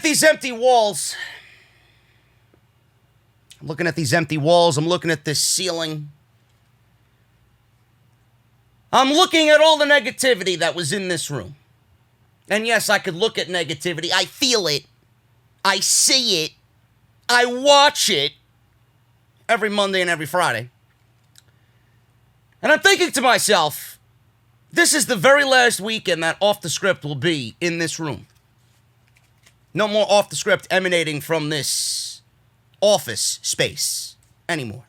these empty walls. I'm looking at these empty walls. I'm looking at this ceiling. I'm looking at all the negativity that was in this room. And yes, I could look at negativity. I feel it. I see it. I watch it every Monday and every Friday. And I'm thinking to myself, this is the very last weekend that Off the Script will be in this room. No more Off the Script emanating from this office space anymore.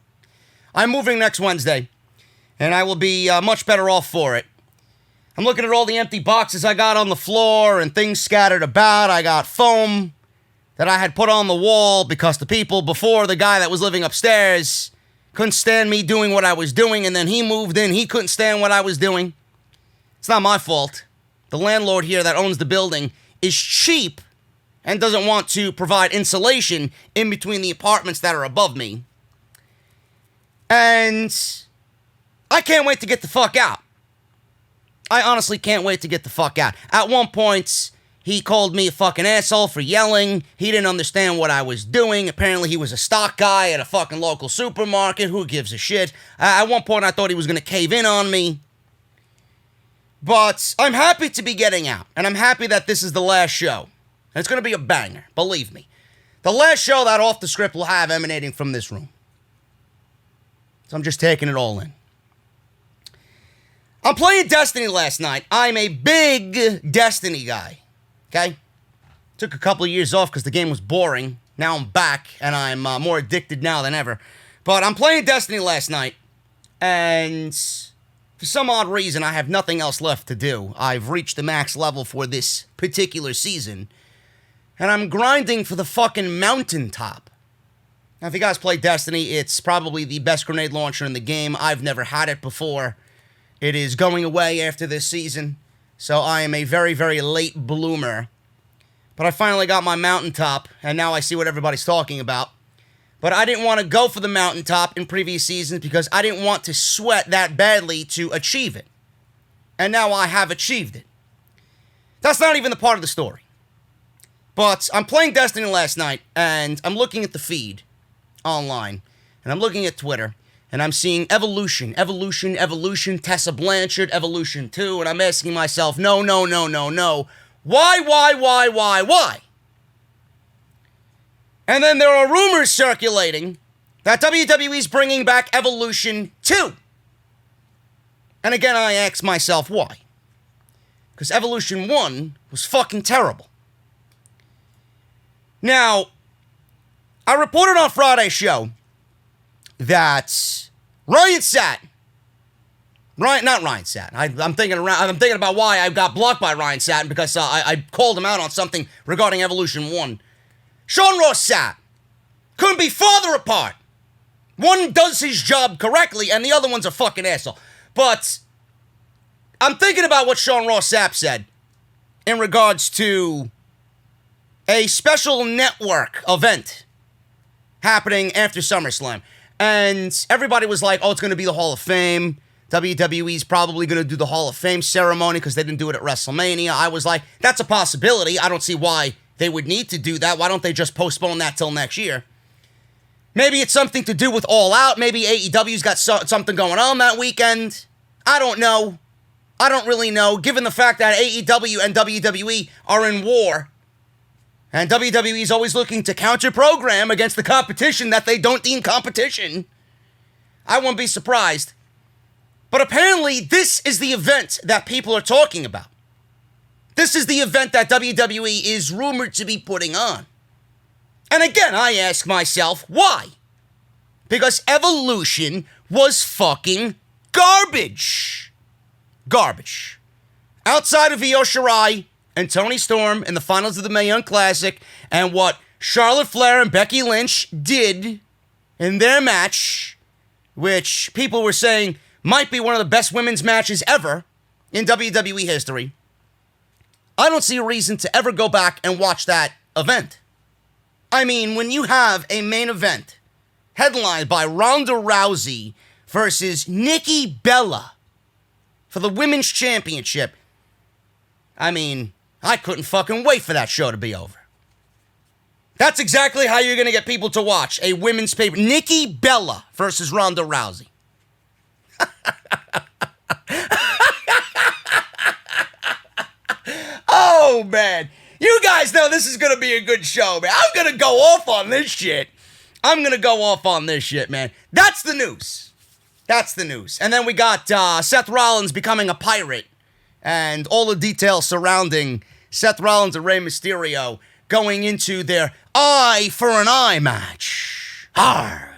I'm moving next Wednesday, and I will be much better off for it. I'm looking at all the empty boxes I got on the floor and things scattered about. I got foam that I had put on the wall because the people before, the guy that was living upstairs, couldn't stand me doing what I was doing, and then he moved in. He couldn't stand what I was doing. It's not my fault. The landlord here that owns the building is cheap and doesn't want to provide insulation in between the apartments that are above me. And I can't wait to get the fuck out. I honestly can't wait to get the fuck out. At one point, he called me a fucking asshole for yelling. He didn't understand what I was doing. Apparently, he was a stock guy at a fucking local supermarket. Who gives a shit? At one point, I thought he was going to cave in on me. But I'm happy to be getting out. And I'm happy that this is the last show. And it's going to be a banger. Believe me. The last show that Off the Script will have emanating from this room. So I'm just taking it all in. I'm playing Destiny last night. I'm a big Destiny guy. Okay? Took a couple of years off because the game was boring. Now I'm back, and I'm more addicted now than ever. But I'm playing Destiny last night, and for some odd reason, I have nothing else left to do. I've reached the max level for this particular season, and I'm grinding for the fucking mountaintop. Now, if you guys play Destiny, it's probably the best grenade launcher in the game. I've never had it before. It is going away after this season, so I am a very, very late bloomer. But I finally got my mountaintop, and now I see what everybody's talking about. But I didn't want to go for the mountaintop in previous seasons because I didn't want to sweat that badly to achieve it. And now I have achieved it. That's not even the part of the story. But I'm playing Destiny last night, and I'm looking at the feed online, and I'm looking at Twitter, and I'm seeing Evolution, Tessa Blanchard, Evolution 2, and I'm asking myself, no. Why? And then there are rumors circulating that WWE's bringing back Evolution 2. And again, I ask myself, why? Because Evolution 1 was fucking terrible. Now, I reported on Friday's show that Ryan Satin, not Ryan Satin. I'm thinking about why I got blocked by Ryan Satin because I called him out on something regarding Evolution 1. Sean Ross Sapp couldn't be farther apart. One does his job correctly, and the other one's a fucking asshole. But I'm thinking about what Sean Ross Sapp said in regards to a special network event happening after SummerSlam. And everybody was like, oh, it's going to be the Hall of Fame. WWE's probably going to do the Hall of Fame ceremony because they didn't do it at WrestleMania. I was like, that's a possibility. I don't see why they would need to do that. Why don't they just postpone that till next year? Maybe it's something to do with All Out. Maybe AEW's got something going on that weekend. I don't know. I don't really know, given the fact that AEW and WWE are in war. And WWE is always looking to counter-program against the competition that they don't deem competition. I won't be surprised. But apparently, this is the event that people are talking about. This is the event that WWE is rumored to be putting on. And again, I ask myself, why? Because Evolution was fucking garbage. Garbage. Outside of Io Shirai and Toni Storm in the finals of the Mae Young Classic, and what Charlotte Flair and Becky Lynch did in their match, which people were saying might be one of the best women's matches ever in WWE history, I don't see a reason to ever go back and watch that event. I mean, when you have a main event headlined by Ronda Rousey versus Nikki Bella for the Women's Championship, I mean, I couldn't fucking wait for that show to be over. That's exactly how you're going to get people to watch a women's pay-per-view. Nikki Bella versus Ronda Rousey. Oh, man. You guys know this is going to be a good show, man. I'm going to go off on this shit. Man. That's the news. And then we got Seth Rollins becoming a pirate and all the details surrounding Seth Rollins and Rey Mysterio going into their eye for an eye match. Arrgh.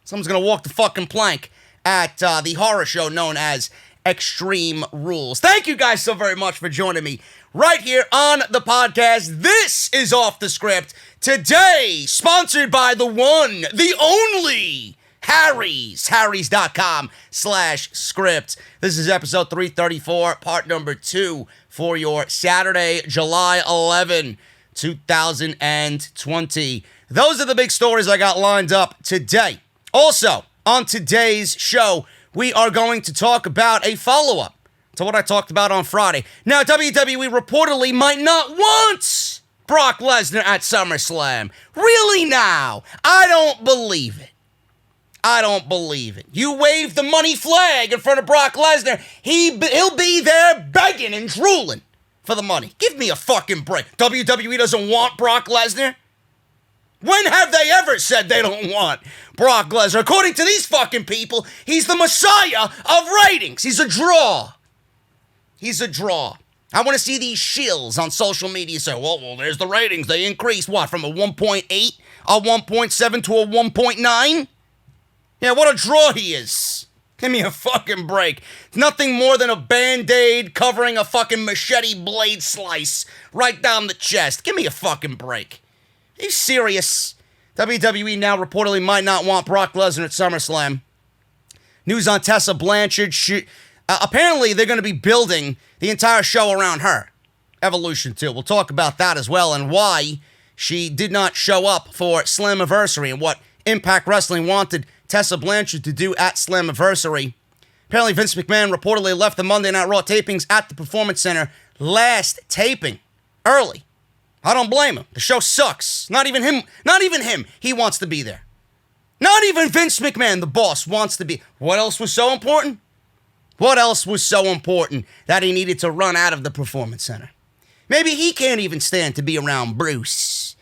Someone's going to walk the fucking plank at the horror show known as Extreme Rules. Thank you guys so very much for joining me right here on the podcast. This is Off the Script. Today, sponsored by the one, the only, Harry's. Harrys.com/script. This is episode 334, part number 2 for your Saturday, July 11, 2020. Those are the big stories I got lined up today. Also, on today's show, we are going to talk about a follow-up to what I talked about on Friday. Now, WWE reportedly might not want Brock Lesnar at SummerSlam. Really now? I don't believe it. You wave the money flag in front of Brock Lesnar, he'll be there begging and drooling for the money. Give me a fucking break. WWE doesn't want Brock Lesnar? When have they ever said they don't want Brock Lesnar? According to these fucking people, he's the messiah of ratings. He's a draw. I want to see these shills on social media say, well, there's the ratings. They increased, what, from a 1.8, a 1.7 to a 1.9? Yeah, what a draw he is. Give me a fucking break. It's nothing more than a Band-Aid covering a fucking machete blade slice right down the chest. Give me a fucking break. Are you serious? WWE now reportedly might not want Brock Lesnar at SummerSlam. News on Tessa Blanchard. Apparently, they're going to be building the entire show around her. Evolution 2. We'll talk about that as well and why she did not show up for Slammiversary and what Impact Wrestling wanted Tessa Blanchard to do at Slammiversary. Apparently, Vince McMahon reportedly left the Monday Night Raw tapings at the Performance Center last taping early. I don't blame him. The show sucks. Not even him. He wants to be there. Not even Vince McMahon, the boss, wants to be. What else was so important? That he needed to run out of the Performance Center? Maybe he can't even stand to be around Bruce.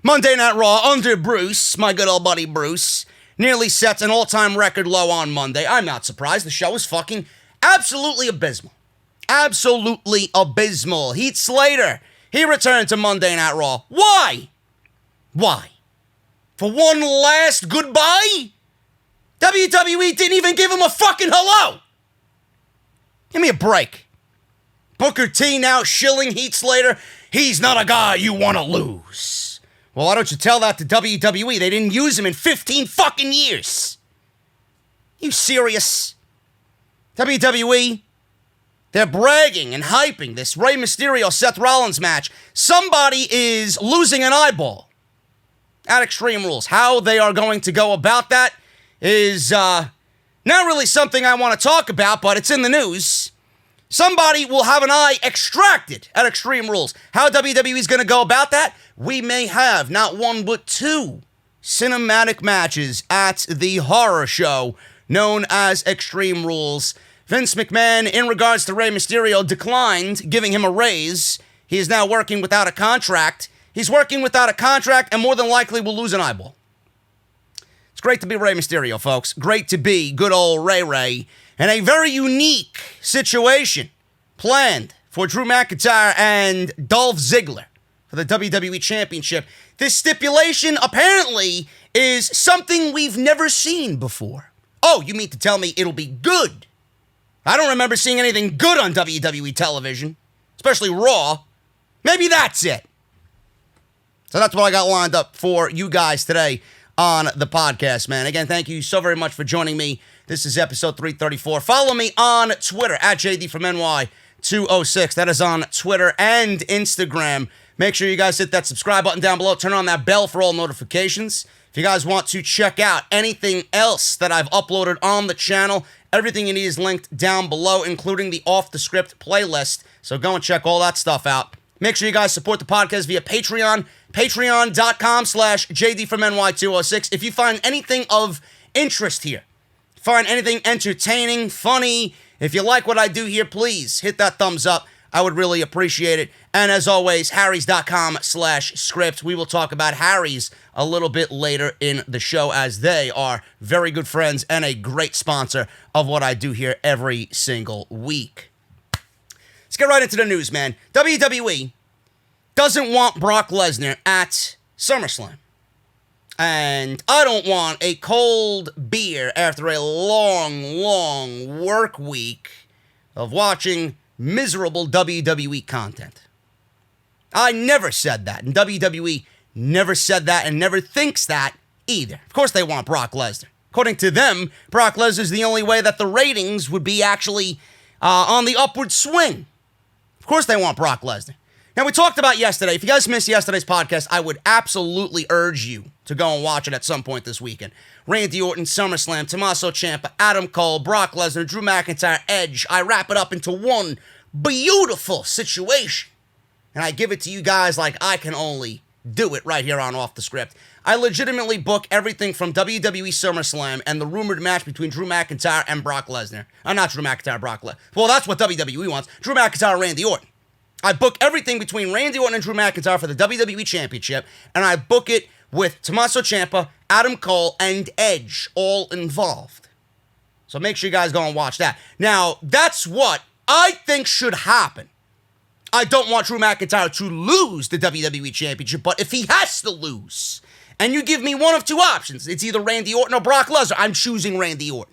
Monday Night Raw under Bruce, my good old buddy Bruce, nearly sets an all-time record low on Monday. I'm not surprised. The show is fucking absolutely abysmal. Heath Slater, he returned to Monday Night Raw. Why? For one last goodbye? WWE didn't even give him a fucking hello. Give me a break. Booker T now shilling Heath Slater. He's not a guy you want to lose. Well, why don't you tell that to WWE? They didn't use him in 15 fucking years. You serious? WWE, they're bragging and hyping this Rey Mysterio Seth Rollins match. Somebody is losing an eyeball at Extreme Rules. How they are going to go about that is not really something I want to talk about, but it's in the news. Somebody will have an eye extracted at Extreme Rules. How WWE is going to go about that? We may have not one but two cinematic matches at the horror show known as Extreme Rules. Vince McMahon, in regards to Rey Mysterio, declined giving him a raise. He is now working without a contract. He's working without a contract and more than likely will lose an eyeball. It's great to be Rey Mysterio, folks. Great to be good old Ray. And a very unique situation planned for Drew McIntyre and Dolph Ziggler for the WWE Championship. This stipulation apparently is something we've never seen before. Oh, you mean to tell me it'll be good? I don't remember seeing anything good on WWE television, especially Raw. Maybe that's it. So that's what I got lined up for you guys today on the podcast, man. Again, thank you so very much for joining me. This is episode 334. Follow me on Twitter at JDfromNY206. That is on Twitter and Instagram. Make sure you guys hit that subscribe button down below. Turn on that bell for all notifications. If you guys want to check out anything else that I've uploaded on the channel, everything you need is linked down below, including the Off the Script playlist. So go and check all that stuff out Make sure you guys support the podcast via Patreon, patreon.com/JDfromNY206. If you find anything of interest here, find anything entertaining, funny, if you like what I do here, please hit that thumbs up. I would really appreciate it. And as always, harrys.com/script. We will talk about Harry's a little bit later in the show, as they are very good friends and a great sponsor of what I do here every single week. Let's get right into the news, man. WWE doesn't want Brock Lesnar at SummerSlam. And I don't want a cold beer after a long work week of watching miserable WWE content. I never said that, and WWE never said that and never thinks that either. Of course they want Brock Lesnar. According to them, Brock Lesnar is the only way that the ratings would be actually on the upward swing. Of course they want Brock Lesnar. Now, we talked about yesterday. If you guys missed yesterday's podcast, I would absolutely urge you to go and watch it at some point this weekend. Randy Orton, SummerSlam, Tommaso Ciampa, Adam Cole, Brock Lesnar, Drew McIntyre, Edge. I wrap it up into one beautiful situation. And I give it to you guys like I can only do it right here on Off the Script. I legitimately book everything from WWE SummerSlam and the rumored match between Drew McIntyre and Brock Lesnar. Not Drew McIntyre, Brock Lesnar. Well, that's what WWE wants. Drew McIntyre, Randy Orton. I book everything between Randy Orton and Drew McIntyre for the WWE Championship, and I book it with Tommaso Ciampa, Adam Cole, and Edge all involved. So make sure you guys go and watch that. Now, that's what I think should happen. I don't want Drew McIntyre to lose the WWE Championship, but if he has to lose, and you give me one of two options, it's either Randy Orton or Brock Lesnar, I'm choosing Randy Orton.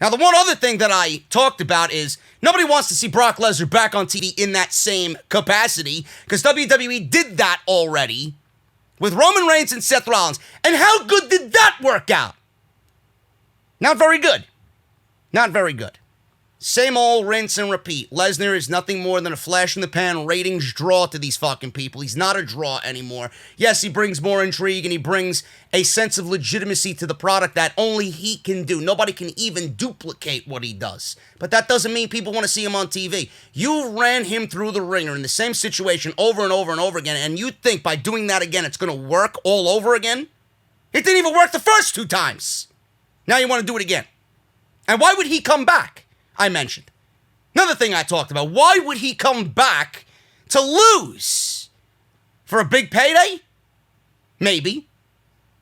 Now, the one other thing that I talked about is nobody wants to see Brock Lesnar back on TV in that same capacity, because WWE did that already with Roman Reigns and Seth Rollins. And how good did that work out? Not very good. Not very good. Same old rinse and repeat. Lesnar is nothing more than a flash in the pan ratings draw to these fucking people. He's not a draw anymore. Yes, he brings more intrigue and he brings a sense of legitimacy to the product that only he can do. Nobody can even duplicate what he does. But that doesn't mean people want to see him on TV. You ran him through the ringer in the same situation over and over and over again, and you think by doing that again it's going to work all over again? It didn't even work the first two times. Now you want to do it again. And why would he come back? I mentioned. Another thing I talked about, why would he come back to lose? For a big payday? Maybe.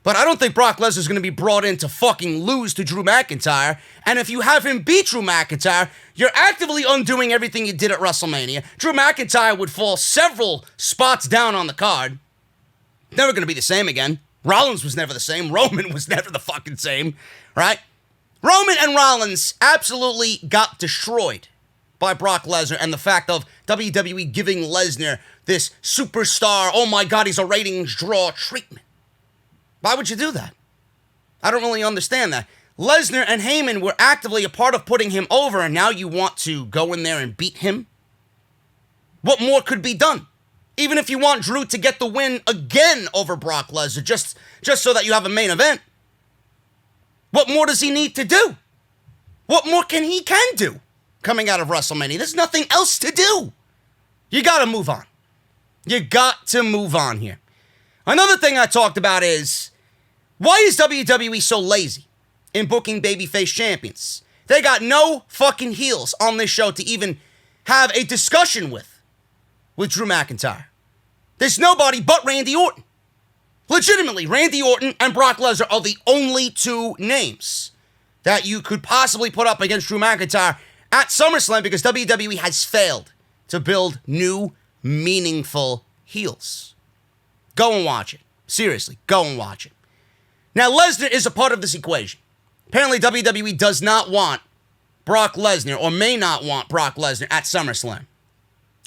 But I don't think Brock Lesnar is going to be brought in to fucking lose to Drew McIntyre. And if you have him beat Drew McIntyre, you're actively undoing everything you did at WrestleMania. Drew McIntyre would fall several spots down on the card. Never going to be the same again. Rollins was never the same. Roman was never the fucking same, right? Roman and Rollins absolutely got destroyed by Brock Lesnar and the fact of WWE giving Lesnar this superstar, oh my God, he's a ratings draw treatment. Why would you do that? I don't really understand that. Lesnar and Heyman were actively a part of putting him over, and now you want to go in there and beat him? What more could be done? Even if you want Drew to get the win again over Brock Lesnar, just so that you have a main event. What more does he need to do? What more can do coming out of WrestleMania? There's nothing else to do. You got to move on. You got to move on here. Another thing I talked about is, why is WWE so lazy in booking babyface champions? They got no fucking heels on this show to even have a discussion with Drew McIntyre. There's nobody but Randy Orton. Legitimately, Randy Orton and Brock Lesnar are the only two names that you could possibly put up against Drew McIntyre at SummerSlam, because WWE has failed to build new, meaningful heels. Go and watch it. Seriously, go and watch it. Now, Lesnar is a part of this equation. Apparently, WWE does not want Brock Lesnar, or may not want Brock Lesnar, at SummerSlam.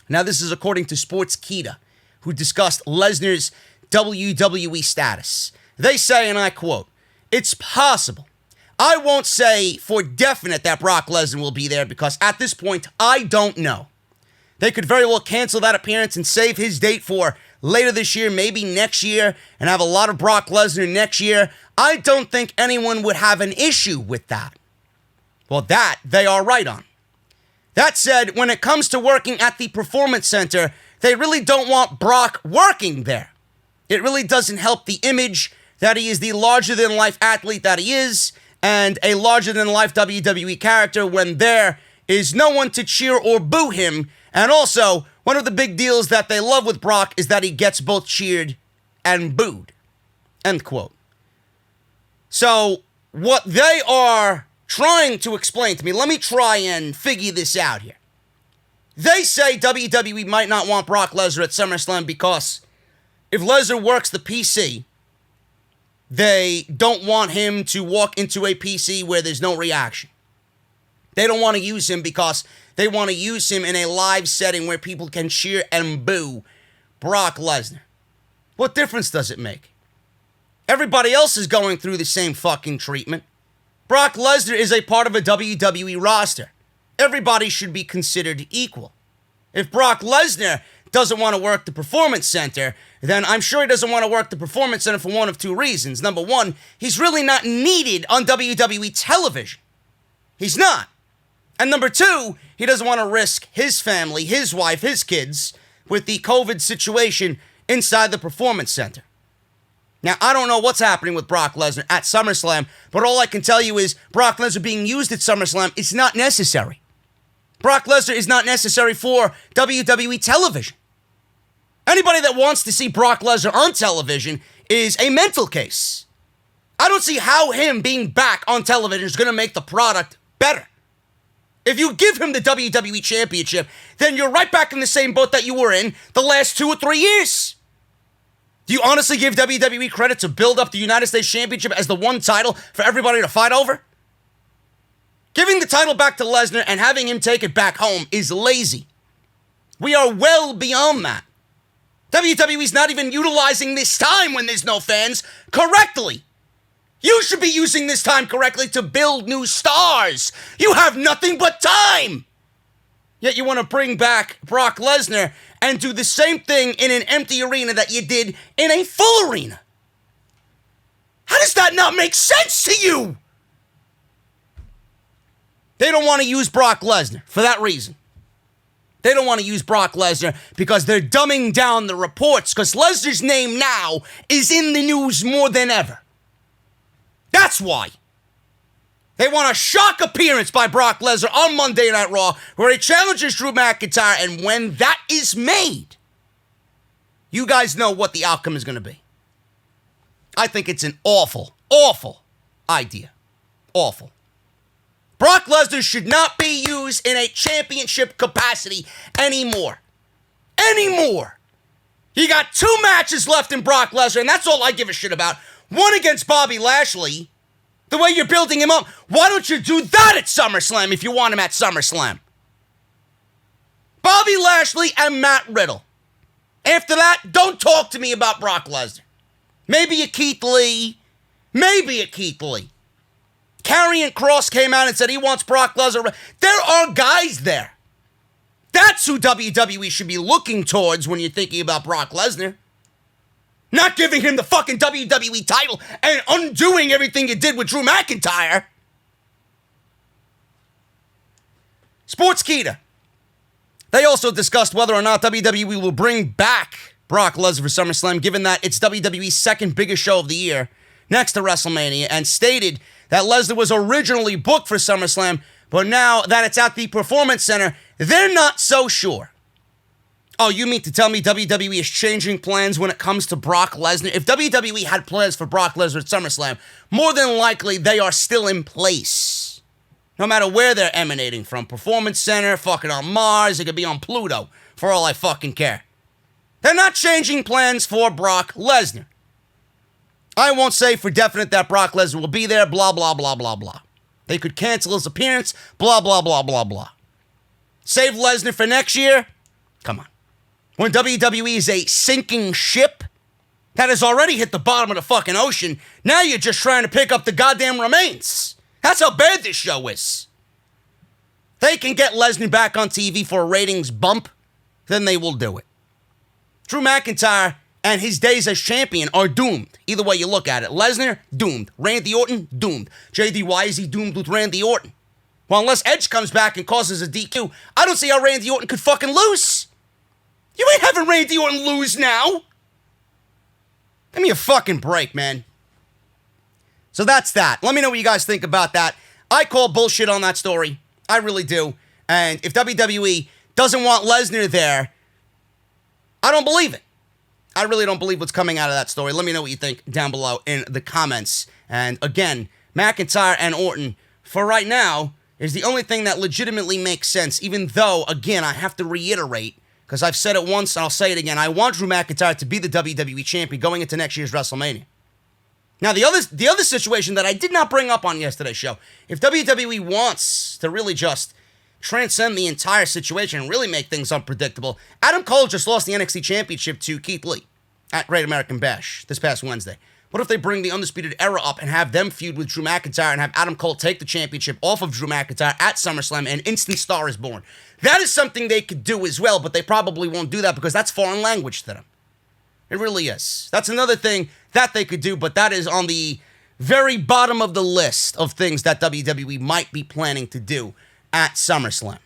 Now, this is according to Sportskeeda, who discussed Lesnar's WWE status. They say, and I quote, "It's possible. I won't say for definite that Brock Lesnar will be there, because at this point, I don't know. They could very well cancel that appearance and save his date for later this year, maybe next year, and have a lot of Brock Lesnar next year. I don't think anyone would have an issue with that." Well, that they are right on. That said, when it comes to working at the Performance Center, they really don't want Brock working there. It really doesn't help the image that he is the larger-than-life athlete that he is, and a larger-than-life WWE character when there is no one to cheer or boo him. And also, one of the big deals that they love with Brock is that he gets both cheered and booed. End quote. So, what they are trying to explain to me, let me try and figure this out here. They say WWE might not want Brock Lesnar at SummerSlam because if Lesnar works the PC, they don't want him to walk into a PC where there's no reaction. They don't want to use him because they want to use him in a live setting where people can cheer and boo Brock Lesnar. What difference does it make? Everybody else is going through the same fucking treatment. Brock Lesnar is a part of a WWE roster. Everybody should be considered equal. If Brock Lesnar doesn't want to work the Performance Center, then I'm sure he doesn't want to work the Performance Center for one of two reasons. Number one, he's really not needed on WWE television. He's not. And number two, he doesn't want to risk his family, his wife, his kids with the COVID situation inside the Performance Center. Now, I don't know what's happening with Brock Lesnar at SummerSlam, but all I can tell you is Brock Lesnar being used at SummerSlam is not necessary. Brock Lesnar is not necessary for WWE television. Anybody that wants to see Brock Lesnar on television is a mental case. I don't see how him being back on television is going to make the product better. If you give him the WWE Championship, then you're right back in the same boat that you were in the last 2 or 3 years. Do you honestly give WWE credit to build up the United States Championship as the one title for everybody to fight over? Giving the title back to Lesnar and having him take it back home is lazy. We are well beyond that. WWE's not even utilizing this time when there's no fans correctly. You should be using this time correctly to build new stars. You have nothing but time. Yet you want to bring back Brock Lesnar and do the same thing in an empty arena that you did in a full arena. How does that not make sense to you? They don't want to use Brock Lesnar for that reason. They don't want to use Brock Lesnar because they're dumbing down the reports because Lesnar's name now is in the news more than ever. That's why. They want a shock appearance by Brock Lesnar on Monday Night Raw where he challenges Drew McIntyre, and when that is made, you guys know what the outcome is going to be. I think it's an awful, awful idea. Awful. Brock Lesnar should not be used in a championship capacity anymore. Anymore. You got 2 matches left in Brock Lesnar, and that's all I give a shit about. One against Bobby Lashley. The way you're building him up, why don't you do that at SummerSlam if you want him at SummerSlam? Bobby Lashley and Matt Riddle. After that, don't talk to me about Brock Lesnar. Maybe a Keith Lee. Maybe a Keith Lee. Karrion Kross came out and said he wants Brock Lesnar. There are guys there. That's who WWE should be looking towards when you're thinking about Brock Lesnar. Not giving him the fucking WWE title and undoing everything you did with Drew McIntyre. Sportskeeda. They also discussed whether or not WWE will bring back Brock Lesnar for SummerSlam, given that it's WWE's second biggest show of the year, next to WrestleMania, and stated that Lesnar was originally booked for SummerSlam, but now that it's at the Performance Center, they're not so sure. Oh, you mean to tell me WWE is changing plans when it comes to Brock Lesnar? If WWE had plans for Brock Lesnar at SummerSlam, more than likely they are still in place. No matter where they're emanating from. Performance Center, fucking on Mars, it could be on Pluto, for all I fucking care. They're not changing plans for Brock Lesnar. I won't say for definite that Brock Lesnar will be there, blah, blah, blah, blah, blah. They could cancel his appearance, blah, blah, blah, blah, blah. Save Lesnar for next year? Come on. When WWE is a sinking ship that has already hit the bottom of the fucking ocean, now you're just trying to pick up the goddamn remains. That's how bad this show is. They can get Lesnar back on TV for a ratings bump, then they will do it. Drew McIntyre and his days as champion are doomed. Either way you look at it. Lesnar, doomed. Randy Orton, doomed. JD, why is he doomed with Randy Orton? Well, unless Edge comes back and causes a DQ, I don't see how Randy Orton could fucking lose. You ain't having Randy Orton lose now. Give me a fucking break, man. So that's that. Let me know what you guys think about that. I call bullshit on that story. I really do. And if WWE doesn't want Lesnar there, I don't believe it. I really don't believe what's coming out of that story. Let me know what you think down below in the comments. And again, McIntyre and Orton, for right now, is the only thing that legitimately makes sense, even though, again, I have to reiterate, because I've said it once and I'll say it again, I want Drew McIntyre to be the WWE champion going into next year's WrestleMania. Now, the other situation that I did not bring up on yesterday's show, if WWE wants to really just transcend the entire situation and really make things unpredictable, Adam Cole just lost the NXT Championship to Keith Lee at Great American Bash this past Wednesday. What if they bring the Undisputed Era up and have them feud with Drew McIntyre and have Adam Cole take the championship off of Drew McIntyre at SummerSlam and instant star is born? That is something they could do as well, but they probably won't do that because that's foreign language to them. It really is. That's another thing that they could do, but that is on the very bottom of the list of things that WWE might be planning to do at SummerSlam.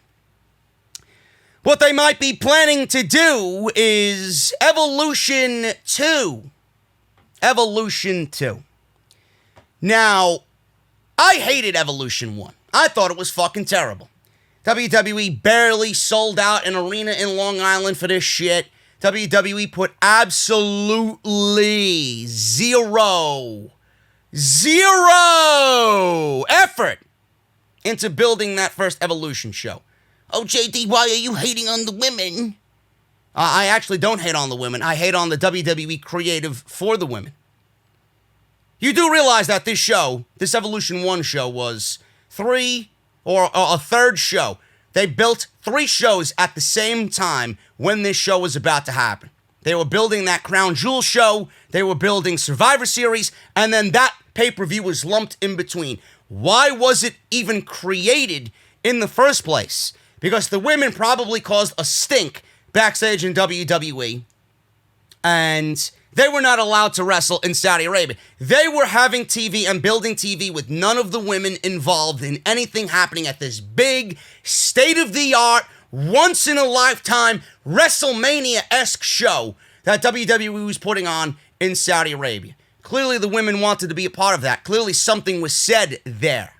What they might be planning to do is Evolution 2. Evolution 2. Now, I hated Evolution 1. I thought it was fucking terrible. WWE barely sold out an arena in Long Island for this shit. WWE put absolutely zero effort into building that first Evolution show. Oh, JD, why are you hating on the women? I actually don't hate on the women. I hate on the WWE creative for the women. You do realize that this show, this Evolution 1 show, was a third show. They built 3 shows at the same time when this show was about to happen. They were building that Crown Jewel show, they were building Survivor Series, and then that pay-per-view was lumped in between. Why was it even created in the first place? Because the women probably caused a stink backstage in WWE, and they were not allowed to wrestle in Saudi Arabia. They were having TV and building TV with none of the women involved in anything happening at this big, state-of-the-art, once-in-a-lifetime, WrestleMania-esque show that WWE was putting on in Saudi Arabia. Clearly, the women wanted to be a part of that. Clearly, something was said there.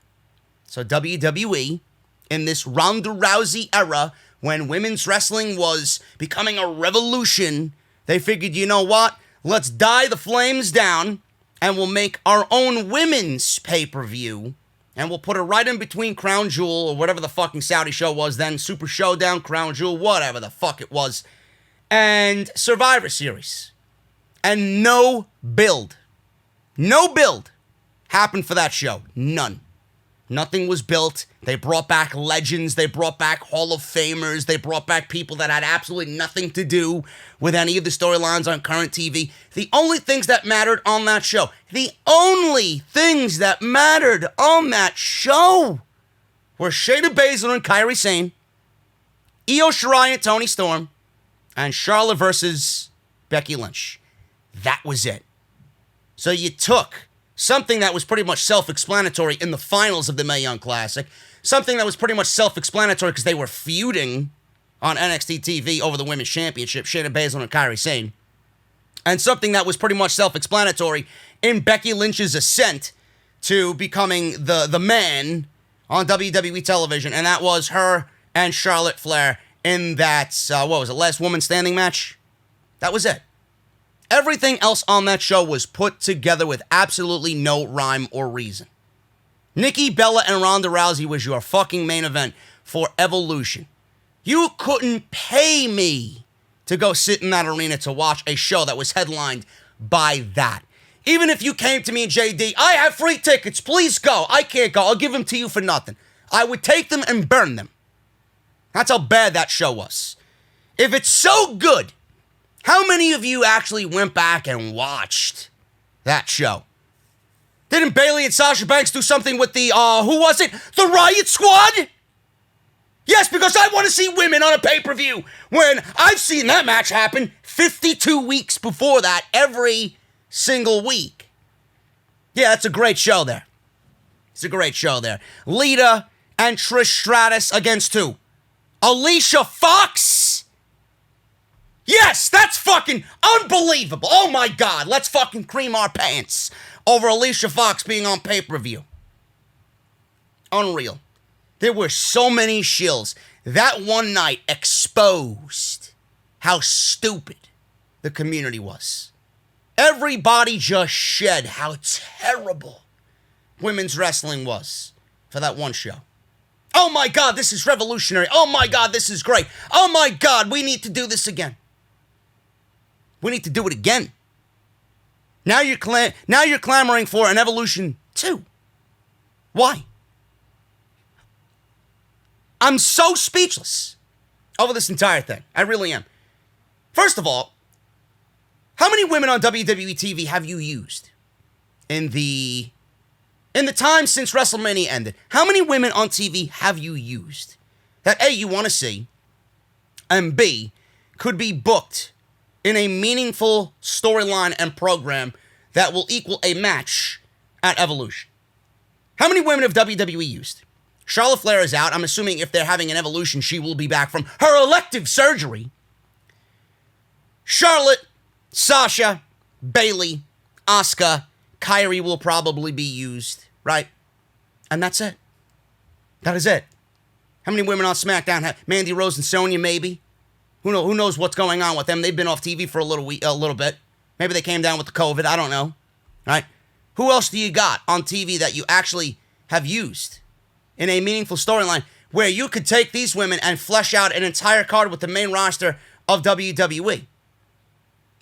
So WWE, in this Ronda Rousey era, when women's wrestling was becoming a revolution, they figured, you know what? Let's die the flames down, and we'll make our own women's pay-per-view, and we'll put it right in between Crown Jewel, or whatever the fucking Saudi show was then, Super Showdown, Crown Jewel, whatever the fuck it was, and Survivor Series. And no build happened for that show. None. Nothing was built. They brought back legends. They brought back Hall of Famers. They brought back people that had absolutely nothing to do with any of the storylines on current TV. The only things that mattered on that show, were Shayna Baszler and Kairi Sane, Io Shirai and Toni Storm, and Charlotte versus Becky Lynch. That was it. So you took something that was pretty much self-explanatory in the finals of the Mae Young Classic, something that was pretty much self-explanatory because they were feuding on NXT TV over the Women's Championship, Shayna Baszler and Kairi Sane, and something that was pretty much self-explanatory in Becky Lynch's ascent to becoming the man on WWE television, and that was her and Charlotte Flair in that, last woman standing match? That was it. Everything else on that show was put together with absolutely no rhyme or reason. Nikki Bella and Ronda Rousey was your fucking main event for Evolution. You couldn't pay me to go sit in that arena to watch a show that was headlined by that. Even if you came to me and JD, I have free tickets, please go. I can't go, I'll give them to you for nothing. I would take them and burn them. That's how bad that show was. If it's so good, how many of you actually went back and watched that show? Didn't Bayley and Sasha Banks do something with the, who was it? The Riot Squad? Yes, because I want to see women on a pay-per-view when I've seen that match happen 52 weeks before that every single week. Yeah, that's a great show there. It's a great show there. Lita and Trish Stratus against who? Alicia Fox? Yes, that's fucking unbelievable. Oh my God, let's fucking cream our pants over Alicia Fox being on pay-per-view. Unreal. There were so many shills. That one night exposed how stupid the community was. Everybody just shed how terrible women's wrestling was for that one show. Oh my God, this is revolutionary. Oh my God, this is great. Oh my God, we need to do this again. We need to do it again. Now you're clamoring for an Evolution 2. Why? I'm so speechless over this entire thing. I really am. First of all, how many women on WWE TV have you used in the time since WrestleMania ended? How many women on TV have you used that A, you want to see, and B, could be booked in a meaningful storyline and program that will equal a match at Evolution? How many women have WWE used? Charlotte Flair is out. I'm assuming if they're having an Evolution, she will be back from her elective surgery. Charlotte, Sasha, Bayley, Asuka, Kyrie will probably be used, right? And that's it. That is it. How many women on SmackDown? Mandy Rose and Sonya, maybe? Who knows what's going on with them? They've been off TV for a little bit. Maybe they came down with the COVID. I don't know. Right? Who else do you got on TV that you actually have used in a meaningful storyline where you could take these women and flesh out an entire card with the main roster of WWE?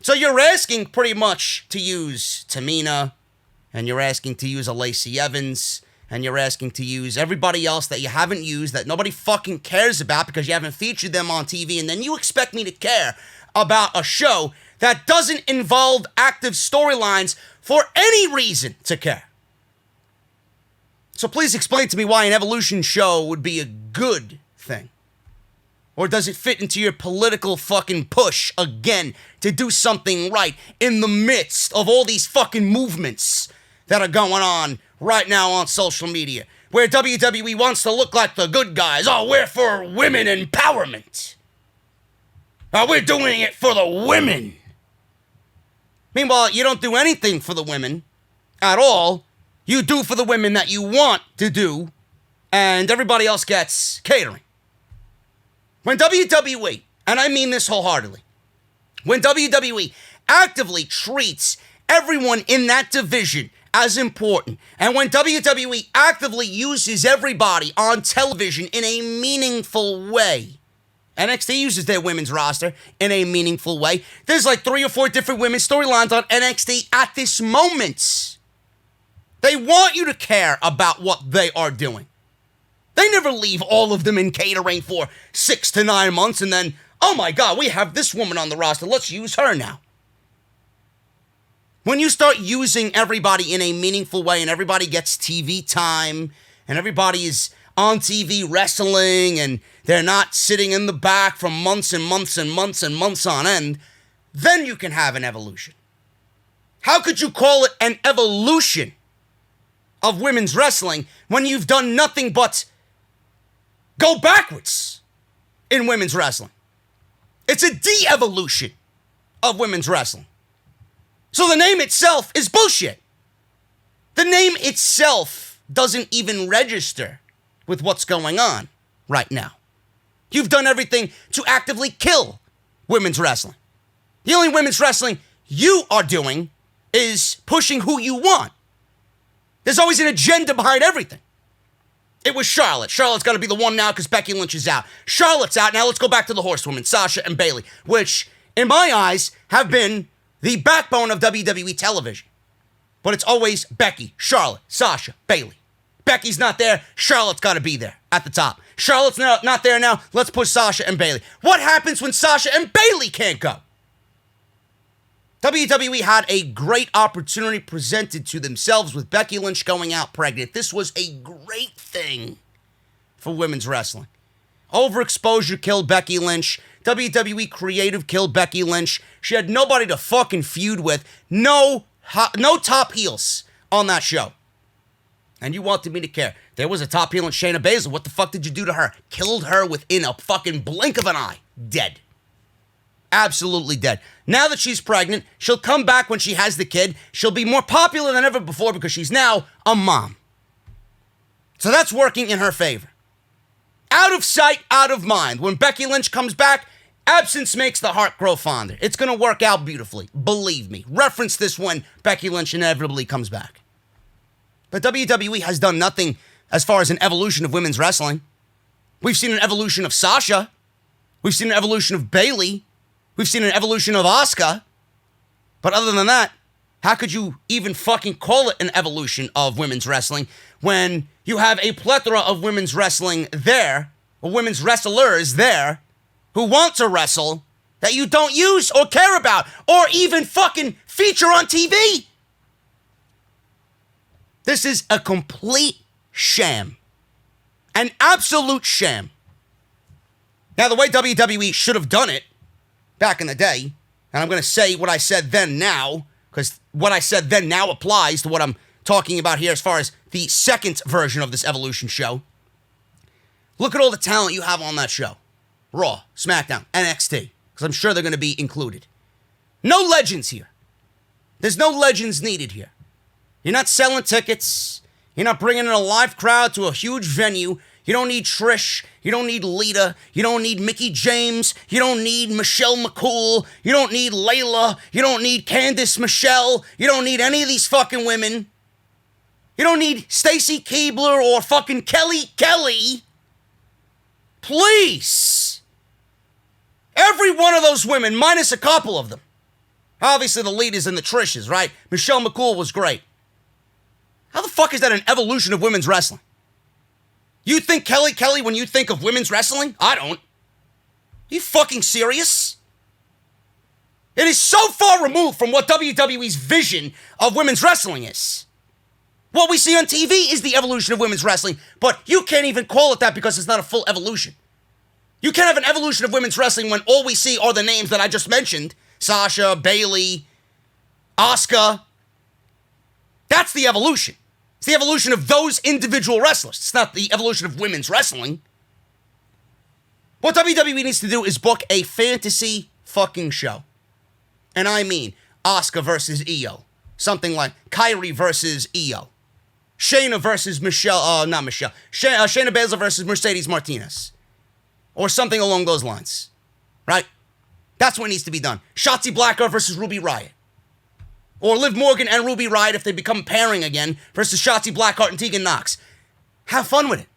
So you're asking pretty much to use Tamina, and you're asking to use a Lacey Evans, and you're asking to use everybody else that you haven't used, that nobody fucking cares about because you haven't featured them on TV, and then you expect me to care about a show that doesn't involve active storylines for any reason to care. So please explain to me why an Evolution show would be a good thing. Or does it fit into your political fucking push again to do something right in the midst of all these fucking movements that are going on right now on social media, where WWE wants to look like the good guys? Oh, we're for women empowerment. Oh, we're doing it for the women. Meanwhile, you don't do anything for the women at all. You do for the women that you want to do, and everybody else gets catering. When WWE, and I mean this wholeheartedly, when WWE actively treats everyone in that division as important, and when WWE actively uses everybody on television in a meaningful way, NXT uses their women's roster in a meaningful way. There's like 3 or 4 different women's storylines on NXT at this moment. They want you to care about what they are doing. They never leave all of them in catering for 6 to 9 months and then, oh my God, we have this woman on the roster. Let's use her now. When you start using everybody in a meaningful way and everybody gets TV time and everybody is on TV wrestling and they're not sitting in the back for months and months and months and months on end, then you can have an evolution. How could you call it an evolution of women's wrestling when you've done nothing but go backwards in women's wrestling? It's a de-evolution of women's wrestling. So the name itself is bullshit. The name itself doesn't even register with what's going on right now. You've done everything to actively kill women's wrestling. The only women's wrestling you are doing is pushing who you want. There's always an agenda behind everything. It was Charlotte. Charlotte's got to be the one now because Becky Lynch is out. Charlotte's out. Now let's go back to the horsewomen, Sasha and Bayley, which, in my eyes, have been the backbone of WWE television. But it's always Becky, Charlotte, Sasha, Bayley. Becky's not there. Charlotte's got to be there at the top. Charlotte's not there now. Let's push Sasha and Bayley. What happens when Sasha and Bayley can't go? WWE had a great opportunity presented to themselves with Becky Lynch going out pregnant. This was a great thing for women's wrestling. Overexposure killed Becky Lynch. WWE creative killed Becky Lynch. She had nobody to fucking feud with. No top heels on that show. And you wanted me to care. There was a top heel in Shayna Baszler. What the fuck did you do to her? Killed her within a fucking blink of an eye. Dead. absolutely dead. Now that she's pregnant, she'll come back when she has the kid. She'll be more popular than ever before because she's now a mom. So that's working in her favor. Out of sight, out of mind. When Becky Lynch comes back, absence makes the heart grow fonder. It's going to work out beautifully. Believe me. Reference this when Becky Lynch inevitably comes back. But WWE has done nothing as far as an evolution of women's wrestling. We've seen an evolution of Sasha. We've seen an evolution of Bayley. We've seen an evolution of Asuka. But other than that, how could you even fucking call it an evolution of women's wrestling when you have a plethora of women's wrestling there, or women's wrestlers there, who want to wrestle that you don't use or care about or even fucking feature on TV? This is a complete sham. An absolute sham. Now, the way WWE should have done it back in the day, and I'm going to say what I said then now, because what I said then now applies to what I'm talking about here as far as the second version of this Evolution show. Look at all the talent you have on that show. Raw, SmackDown, NXT, because I'm sure they're going to be included. No legends here. There's no legends needed here. You're not selling tickets. You're not bringing in a live crowd to a huge venue. You don't need Trish. You don't need Lita. You don't need Mickie James. You don't need Michelle McCool. You don't need Layla. You don't need Candice Michelle. You don't need any of these fucking women. You don't need Stacy Keibler or fucking Kelly Kelly. Please. Every one of those women, minus a couple of them. Obviously the leaders and the Trishas, right? Michelle McCool was great. How the fuck is that an evolution of women's wrestling? You think Kelly Kelly when you think of women's wrestling? I don't. You fucking serious? It is so far removed from what WWE's vision of women's wrestling is. What we see on TV is the evolution of women's wrestling, but you can't even call it that because it's not a full evolution. You can't have an evolution of women's wrestling when all we see are the names that I just mentioned. Sasha, Bayley, Asuka. That's the evolution. It's the evolution of those individual wrestlers. It's not the evolution of women's wrestling. What WWE needs to do is book a fantasy fucking show. And I mean Asuka versus Io. Something like Kyrie versus Io. Shayna versus Shayna Baszler versus Mercedes Martinez. Or something along those lines. Right? That's what needs to be done. Shotzi Blackheart versus Ruby Riott. Or Liv Morgan and Ruby Riott if they become pairing again versus Shotzi Blackheart and Tegan Nox. Have fun with it.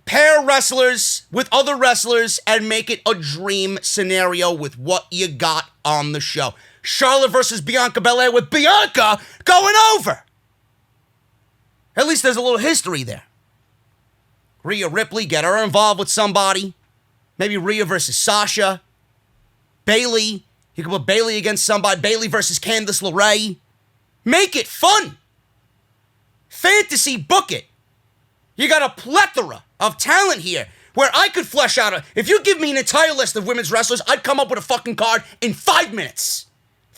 Pair wrestlers with other wrestlers and make it a dream scenario with what you got on the show. Charlotte versus Bianca Belair with Bianca going over. At least there's a little history there. Rhea Ripley, get her involved with somebody. Maybe Rhea versus Sasha. Bayley. You can put Bayley against somebody. Bayley versus Candice LeRae. Make it fun. Fantasy book it. You got a plethora of talent here where I could flesh out if you give me an entire list of women's wrestlers, I'd come up with a fucking card in 5 minutes.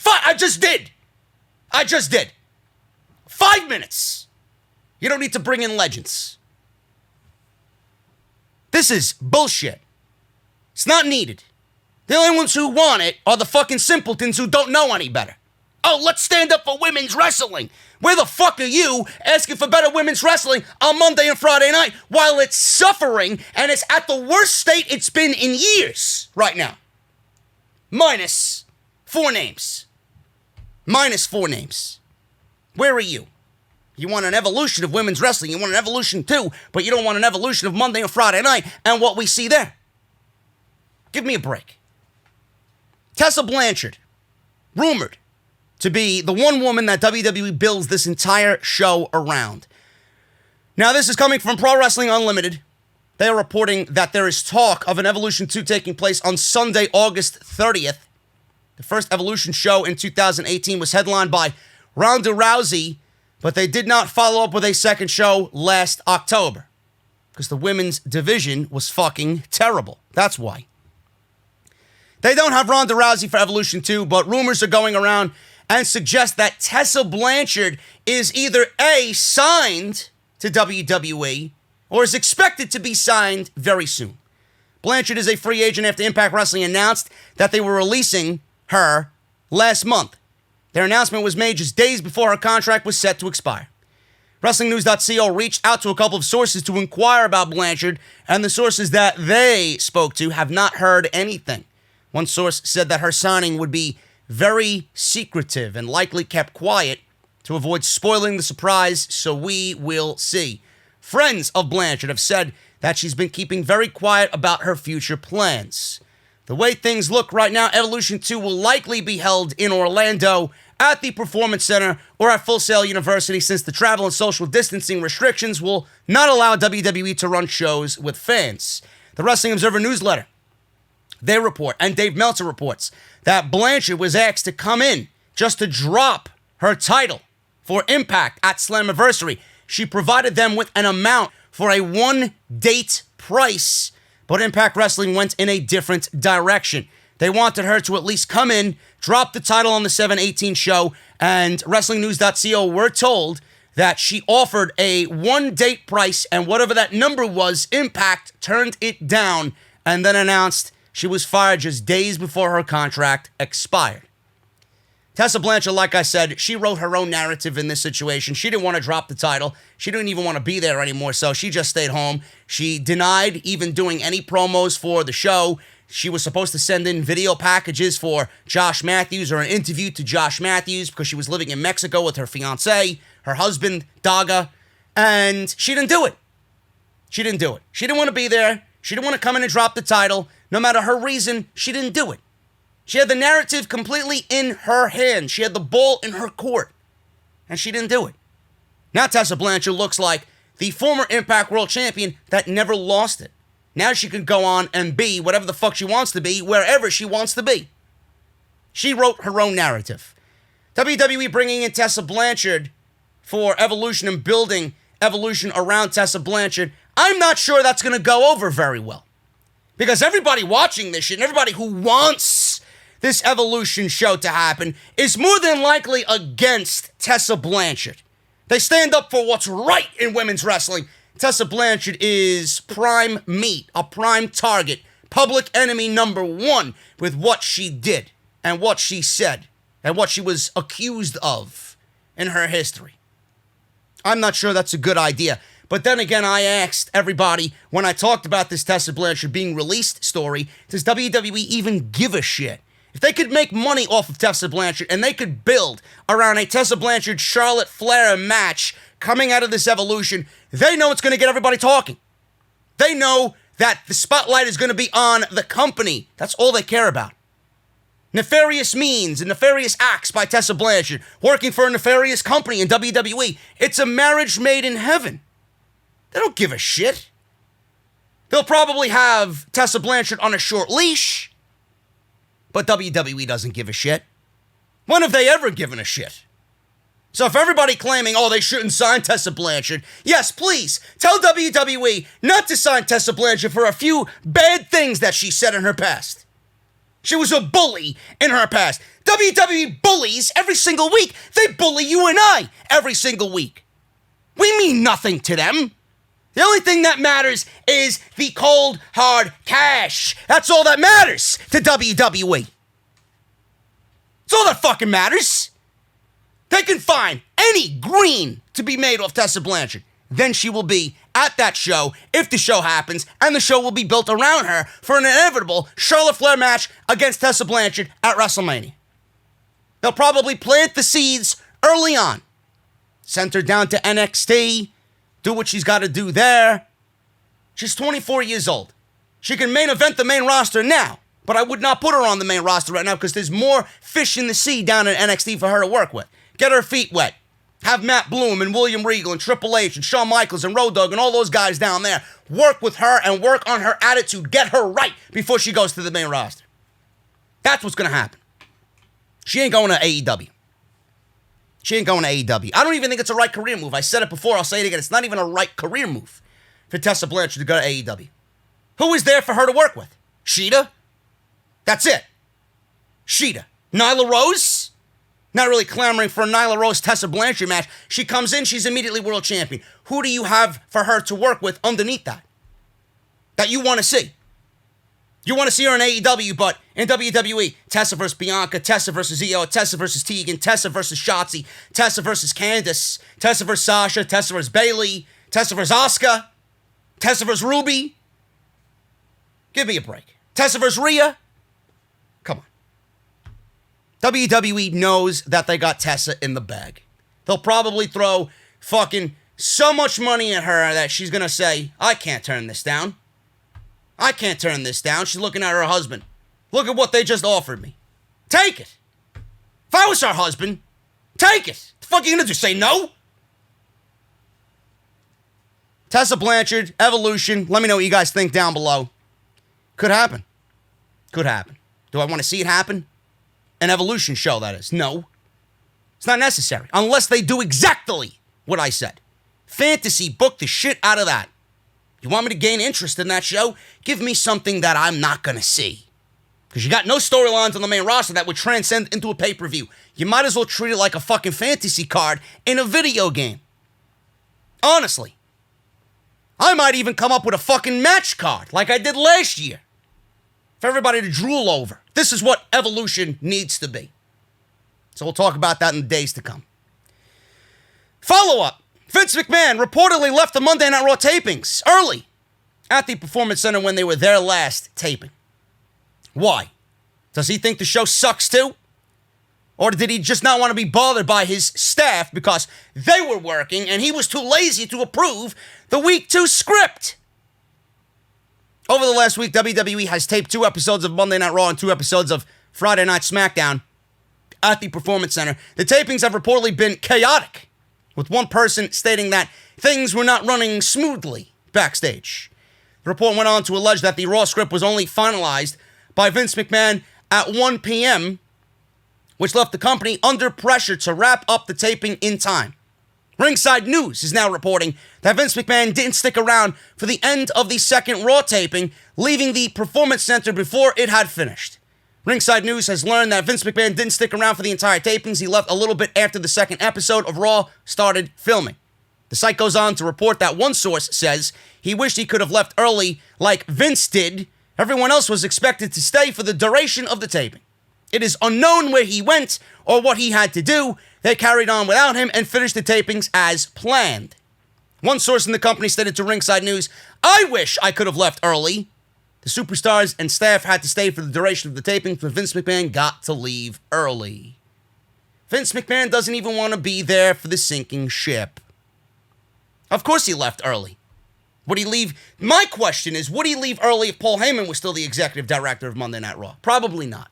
I just did. 5 minutes. You don't need to bring in legends. This is bullshit. It's not needed. The only ones who want it are the fucking simpletons who don't know any better. Oh, let's stand up for women's wrestling. Where the fuck are you asking for better women's wrestling on Monday and Friday night while it's suffering and it's at the worst state it's been in years right now? Minus 4 names. Where are you? You want an evolution of women's wrestling. You want an evolution too, but you don't want an evolution of Monday and Friday night and what we see there. Give me a break. Tessa Blanchard, rumored to be the one woman that WWE builds this entire show around. Now, this is coming from Pro Wrestling Unlimited. They are reporting that there is talk of an Evolution 2 taking place on Sunday, August 30th. The first Evolution show in 2018 was headlined by Ronda Rousey, but they did not follow up with a second show last October because the women's division was fucking terrible. That's why. They don't have Ronda Rousey for Evolution 2, but rumors are going around and suggest that Tessa Blanchard is either A, signed to WWE, or is expected to be signed very soon. Blanchard is a free agent after Impact Wrestling announced that they were releasing her last month. Their announcement was made just days before her contract was set to expire. WrestlingNews.co reached out to a couple of sources to inquire about Blanchard, and the sources that they spoke to have not heard anything. One source said that her signing would be very secretive and likely kept quiet to avoid spoiling the surprise, so we will see. Friends of Blanchard have said that she's been keeping very quiet about her future plans. The way things look right now, Evolution 2 will likely be held in Orlando at the Performance Center or at Full Sail University, since the travel and social distancing restrictions will not allow WWE to run shows with fans. The Wrestling Observer newsletter, they report, and Dave Meltzer reports, that Blanchard was asked to come in just to drop her title for Impact at Slammiversary. She provided them with an amount for a one-date price, but Impact Wrestling went in a different direction. They wanted her to at least come in, drop the title on the 7/18 show, and WrestlingNews.co were told that she offered a one-date price, and whatever that number was, Impact turned it down and then announced she was fired just days before her contract expired. Tessa Blanchard, like I said, she wrote her own narrative in this situation. She didn't want to drop the title. She didn't even want to be there anymore, so she just stayed home. She denied even doing any promos for the show. She was supposed to send in video packages for Josh Matthews, or an interview to Josh Matthews, because she was living in Mexico with her fiancé, her husband, Daga, and she didn't do it. She didn't do it. She didn't want to be there. She didn't want to come in and drop the title. No matter her reason, she didn't do it. She had the narrative completely in her hands. She had the ball in her court, and she didn't do it. Now Tessa Blanchard looks like the former Impact World Champion that never lost it. Now she can go on and be whatever the fuck she wants to be, wherever she wants to be. She wrote her own narrative. WWE bringing in Tessa Blanchard for Evolution and building Evolution around Tessa Blanchard, I'm not sure that's going to go over very well. Because everybody watching this shit, and everybody who wants this Evolution show to happen, is more than likely against Tessa Blanchard. They stand up for what's right in women's wrestling. Tessa Blanchard is prime meat, a prime target, public enemy number one with what she did and what she said and what she was accused of in her history. I'm not sure that's a good idea. But then again, I asked everybody when I talked about this Tessa Blanchard being released story, does WWE even give a shit? If they could make money off of Tessa Blanchard and they could build around a Tessa Blanchard-Charlotte Flair match coming out of this Evolution, they know it's going to get everybody talking. They know that the spotlight is going to be on the company. That's all they care about. Nefarious means and nefarious acts by Tessa Blanchard, working for a nefarious company in WWE. It's a marriage made in heaven. They don't give a shit. They'll probably have Tessa Blanchard on a short leash, but WWE doesn't give a shit. When have they ever given a shit? So if everybody claiming, oh, they shouldn't sign Tessa Blanchard, yes, please, tell WWE not to sign Tessa Blanchard for a few bad things that she said in her past. She was a bully in her past. WWE bullies every single week. They bully you and I every single week. We mean nothing to them. The only thing that matters is the cold, hard cash. That's all that matters to WWE. That's all that fucking matters. They can find any green to be made off Tessa Blanchard. Then she will be at that show, if the show happens, and the show will be built around her for an inevitable Charlotte Flair match against Tessa Blanchard at WrestleMania. They'll probably plant the seeds early on. Send her down to NXT, do what she's got to do there. She's 24 years old. She can main event the main roster now, but I would not put her on the main roster right now because there's more fish in the sea down in NXT for her to work with. Get her feet wet. Have Matt Bloom and William Regal and Triple H and Shawn Michaels and Road Dogg and all those guys down there. Work with her and work on her attitude. Get her right before she goes to the main roster. That's what's going to happen. She ain't going to AEW. She ain't going to AEW. I don't even think it's a right career move. I said it before. I'll say it again. It's not even a right career move for Tessa Blanchard to go to AEW. Who is there for her to work with? Sheeta? That's it. Sheeta. Nyla Rose? Not really clamoring for a Nyla Rose-Tessa Blanchard match. She comes in, she's immediately world champion. Who do you have for her to work with underneath that? That you want to see? You want to see her in AEW, but in WWE, Tessa versus Bianca, Tessa versus Io, Tessa versus Tegan, Tessa versus Shotzi, Tessa versus Candice, Tessa versus Sasha, Tessa versus Bayley, Tessa versus Asuka, Tessa versus Ruby. Give me a break. Tessa versus Rhea. Come on. WWE knows that they got Tessa in the bag. They'll probably throw fucking so much money at her that she's going to say, I can't turn this down. I can't turn this down. She's looking at her husband. Look at what they just offered me. Take it. If I was her husband, take it. The fuck are you going to do? Say no? Tessa Blanchard, Evolution. Let me know what you guys think down below. Could happen. Could happen. Do I want to see it happen? An Evolution show, that is. No. It's not necessary. Unless they do exactly what I said. Fantasy book the shit out of that. You want me to gain interest in that show? Give me something that I'm not going to see. Because you got no storylines on the main roster that would transcend into a pay-per-view. You might as well treat it like a fucking fantasy card in a video game. Honestly. I might even come up with a fucking match card like I did last year. For everybody to drool over. This is what Evolution needs to be. So we'll talk about that in the days to come. Follow-up. Vince McMahon reportedly left the Monday Night Raw tapings early at the Performance Center when they were their last taping. Why? Does he think the show sucks too? Or did he just not want to be bothered by his staff because they were working and he was too lazy to approve the Week 2 script? Over the last week, WWE has taped 2 episodes of Monday Night Raw and 2 episodes of Friday Night SmackDown at the Performance Center. The tapings have reportedly been chaotic, with one person stating that things were not running smoothly backstage. The report went on to allege that the Raw script was only finalized by Vince McMahon at 1 p.m., which left the company under pressure to wrap up the taping in time. Ringside News is now reporting that Vince McMahon didn't stick around for the end of the second Raw taping, leaving the Performance Center before it had finished. Ringside News has learned that Vince McMahon didn't stick around for the entire tapings. He left a little bit after the second episode of Raw started filming. The site goes on to report that one source says he wished he could have left early like Vince did. Everyone else was expected to stay for the duration of the taping. It is unknown where he went or what he had to do. They carried on without him and finished the tapings as planned. One source in the company stated to Ringside News, I wish I could have left early. The superstars and staff had to stay for the duration of the tapings, but Vince McMahon got to leave early. Vince McMahon doesn't even want to be there for the sinking ship. Of course he left early. Would he leave? My question is, would he leave early if Paul Heyman was still the executive director of Monday Night Raw? Probably not.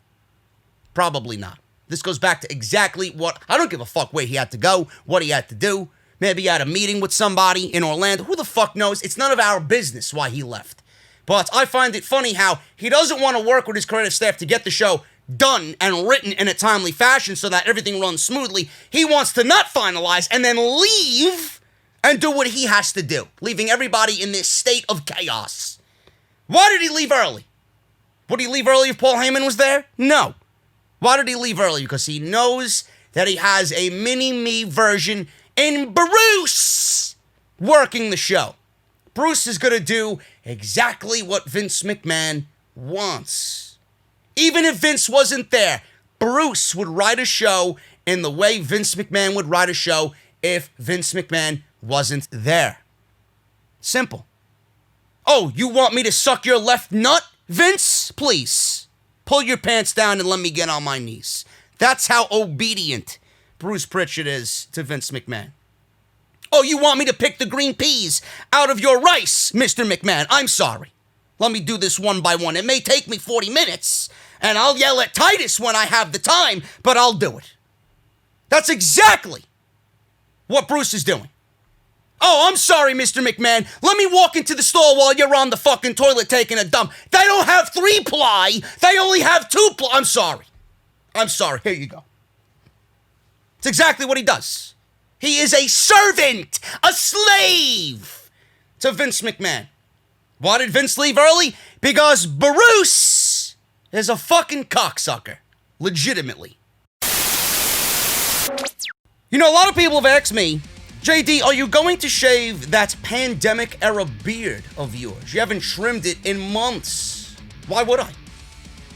Probably not. This goes back to exactly what, I don't give a fuck where he had to go, what he had to do. Maybe he had a meeting with somebody in Orlando. Who the fuck knows? It's none of our business why he left. But I find it funny how he doesn't want to work with his creative staff to get the show done and written in a timely fashion so that everything runs smoothly. He wants to not finalize and then leave and do what he has to do, leaving everybody in this state of chaos. Why did he leave early? Would he leave early if Paul Heyman was there? No. Why did he leave early? Because he knows that he has a mini-me version in Bruce working the show. Bruce is going to do exactly what Vince McMahon wants. Even if Vince wasn't there, Bruce would write a show in the way Vince McMahon would write a show if Vince McMahon wasn't there. Simple. Oh, you want me to suck your left nut, Vince? Please, pull your pants down and let me get on my knees. That's how obedient Bruce Pritchard is to Vince McMahon. Oh, you want me to pick the green peas out of your rice, Mr. McMahon? I'm sorry. Let me do this one by one. It may take me 40 minutes, and I'll yell at Titus when I have the time, but I'll do it. That's exactly what Bruce is doing. Oh, I'm sorry, Mr. McMahon. Let me walk into the store while you're on the fucking toilet taking a dump. They don't have 3-ply. They only have 2-ply. I'm sorry. I'm sorry. Here you go. It's exactly what he does. He is a servant, a slave to Vince McMahon. Why did Vince leave early? Because Bruce is a fucking cocksucker. Legitimately. You know, a lot of people have asked me, JD, are you going to shave that pandemic-era beard of yours? You haven't trimmed it in months. Why would I?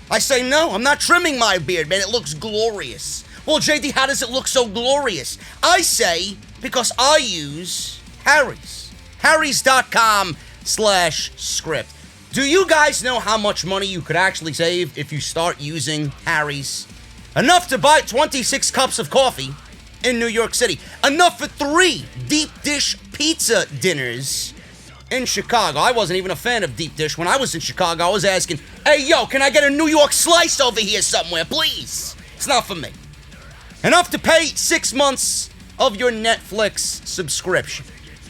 I say no, I'm not trimming my beard, man. It looks glorious. Well, JD, how does it look so glorious? I say because I use Harry's. Harrys.com/script. Do you guys know how much money you could actually save if you start using Harry's? Enough to buy 26 cups of coffee in New York City. Enough for 3 deep dish pizza dinners in Chicago. I wasn't even a fan of deep dish. When I was in Chicago, I was asking, hey, yo, can I get a New York slice over here somewhere, please? It's not for me. Enough to pay 6 months of your Netflix subscription.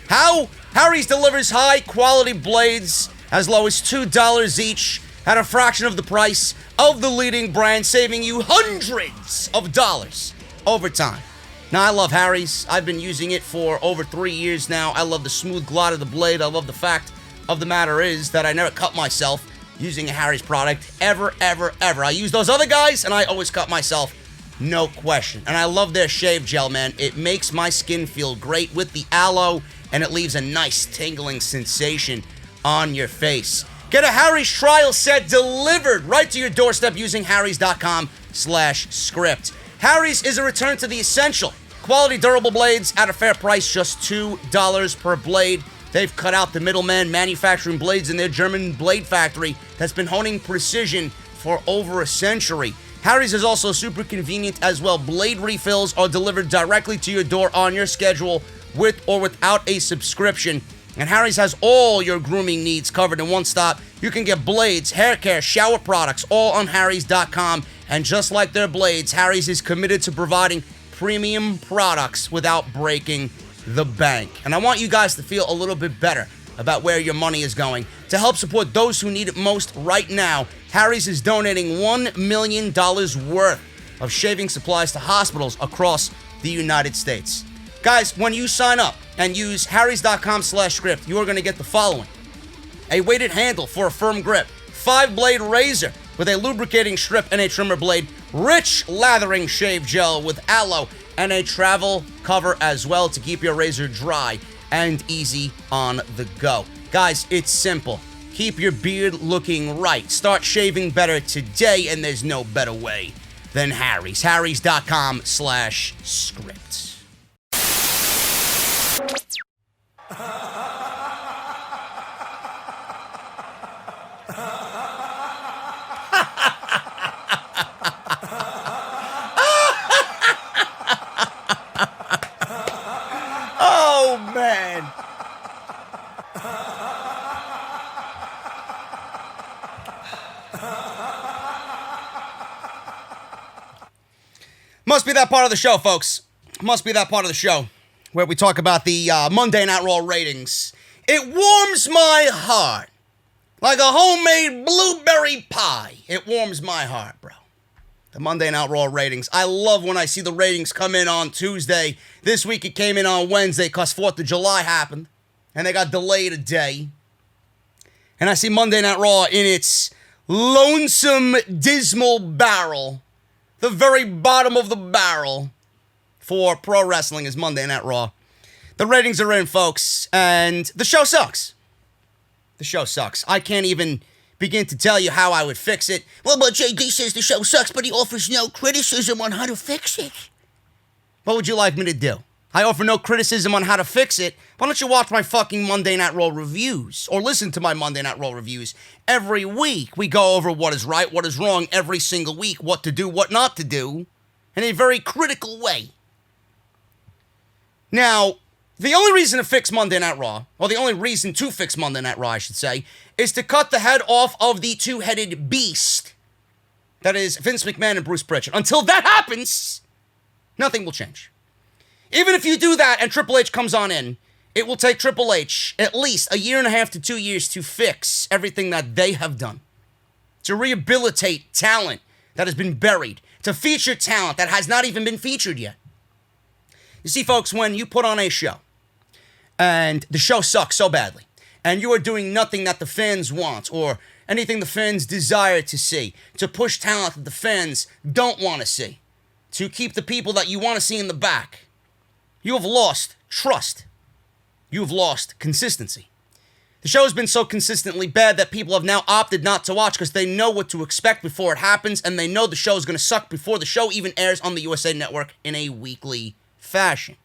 How? Harry's delivers high-quality blades as low as $2 each at a fraction of the price of the leading brand, saving you hundreds of dollars over time. Now, I love Harry's. I've been using it for over 3 years now. I love the smooth glide of the blade. I love the fact of the matter is that I never cut myself using a Harry's product ever, ever, ever. I use those other guys, and I always cut myself, no question. And I love their shave gel, man. It makes my skin feel great with the aloe, and it leaves a nice tingling sensation on your face. Get a Harry's trial set delivered right to your doorstep using Harrys.com/script. Harry's is a return to the essential. Quality durable blades at a fair price, just $2 per blade. They've cut out the middleman manufacturing blades in their German blade factory that's been honing precision for over a century. Harry's is also super convenient as well. Blade refills are delivered directly to your door on your schedule with or without a subscription. And Harry's has all your grooming needs covered in one stop. You can get blades, hair care, shower products, all on Harrys.com. And just like their blades, Harry's is committed to providing premium products without breaking the bank. And I want you guys to feel a little bit better about where your money is going. To help support those who need it most right now, Harry's is donating $1 million worth of shaving supplies to hospitals across the United States. Guys, when you sign up and use Harrys.com/script, you are going to get the following: a weighted handle for a firm grip, 5-blade razor with a lubricating strip and a trimmer blade, rich lathering shave gel with aloe, and a travel cover as well to keep your razor dry and easy on the go. Guys, it's simple. Keep your beard looking right. Start shaving better today, and there's no better way than Harry's. Harrys.com/script. Oh, man. Must be that part of the show, folks. Must be that part of the show where we talk about the Monday Night Raw ratings. It warms my heart like a homemade blueberry pie. It warms my heart, bro. The Monday Night Raw ratings. I love when I see the ratings come in on Tuesday. This week it came in on Wednesday because 4th of July happened, and they got delayed a day. And I see Monday Night Raw in its lonesome, dismal barrel. The very bottom of the barrel for pro wrestling is Monday Night Raw. The ratings are in, folks, and the show sucks. The show sucks. I can't even begin to tell you how I would fix it. Well, but JD says the show sucks, but he offers no criticism on how to fix it. What would you like me to do? I offer no criticism on how to fix it. Why don't you watch my fucking Monday Night Raw reviews, or listen to my Monday Night Raw reviews every week? We go over what is right, what is wrong every single week, what to do, what not to do, in a very critical way. Now, the only reason to fix Monday Night Raw, or the only reason to fix Monday Night Raw, I should say, is to cut the head off of the two-headed beast that is Vince McMahon and Bruce Prichard. Until that happens, nothing will change. Even if you do that and Triple H comes on in, it will take Triple H at least 1.5 to 2 years to fix everything that they have done, to rehabilitate talent that has been buried, to feature talent that has not even been featured yet. You see, folks, when you put on a show, and the show sucks so badly, and you are doing nothing that the fans want, or anything the fans desire to see, to push talent that the fans don't want to see, to keep the people that you want to see in the back, you have lost trust. You have lost consistency. The The show has been so consistently bad that people have now opted not to watch because they know what to expect before it happens, and they know the show is going to suck before the show even airs on the USA Network in a weekly fashion.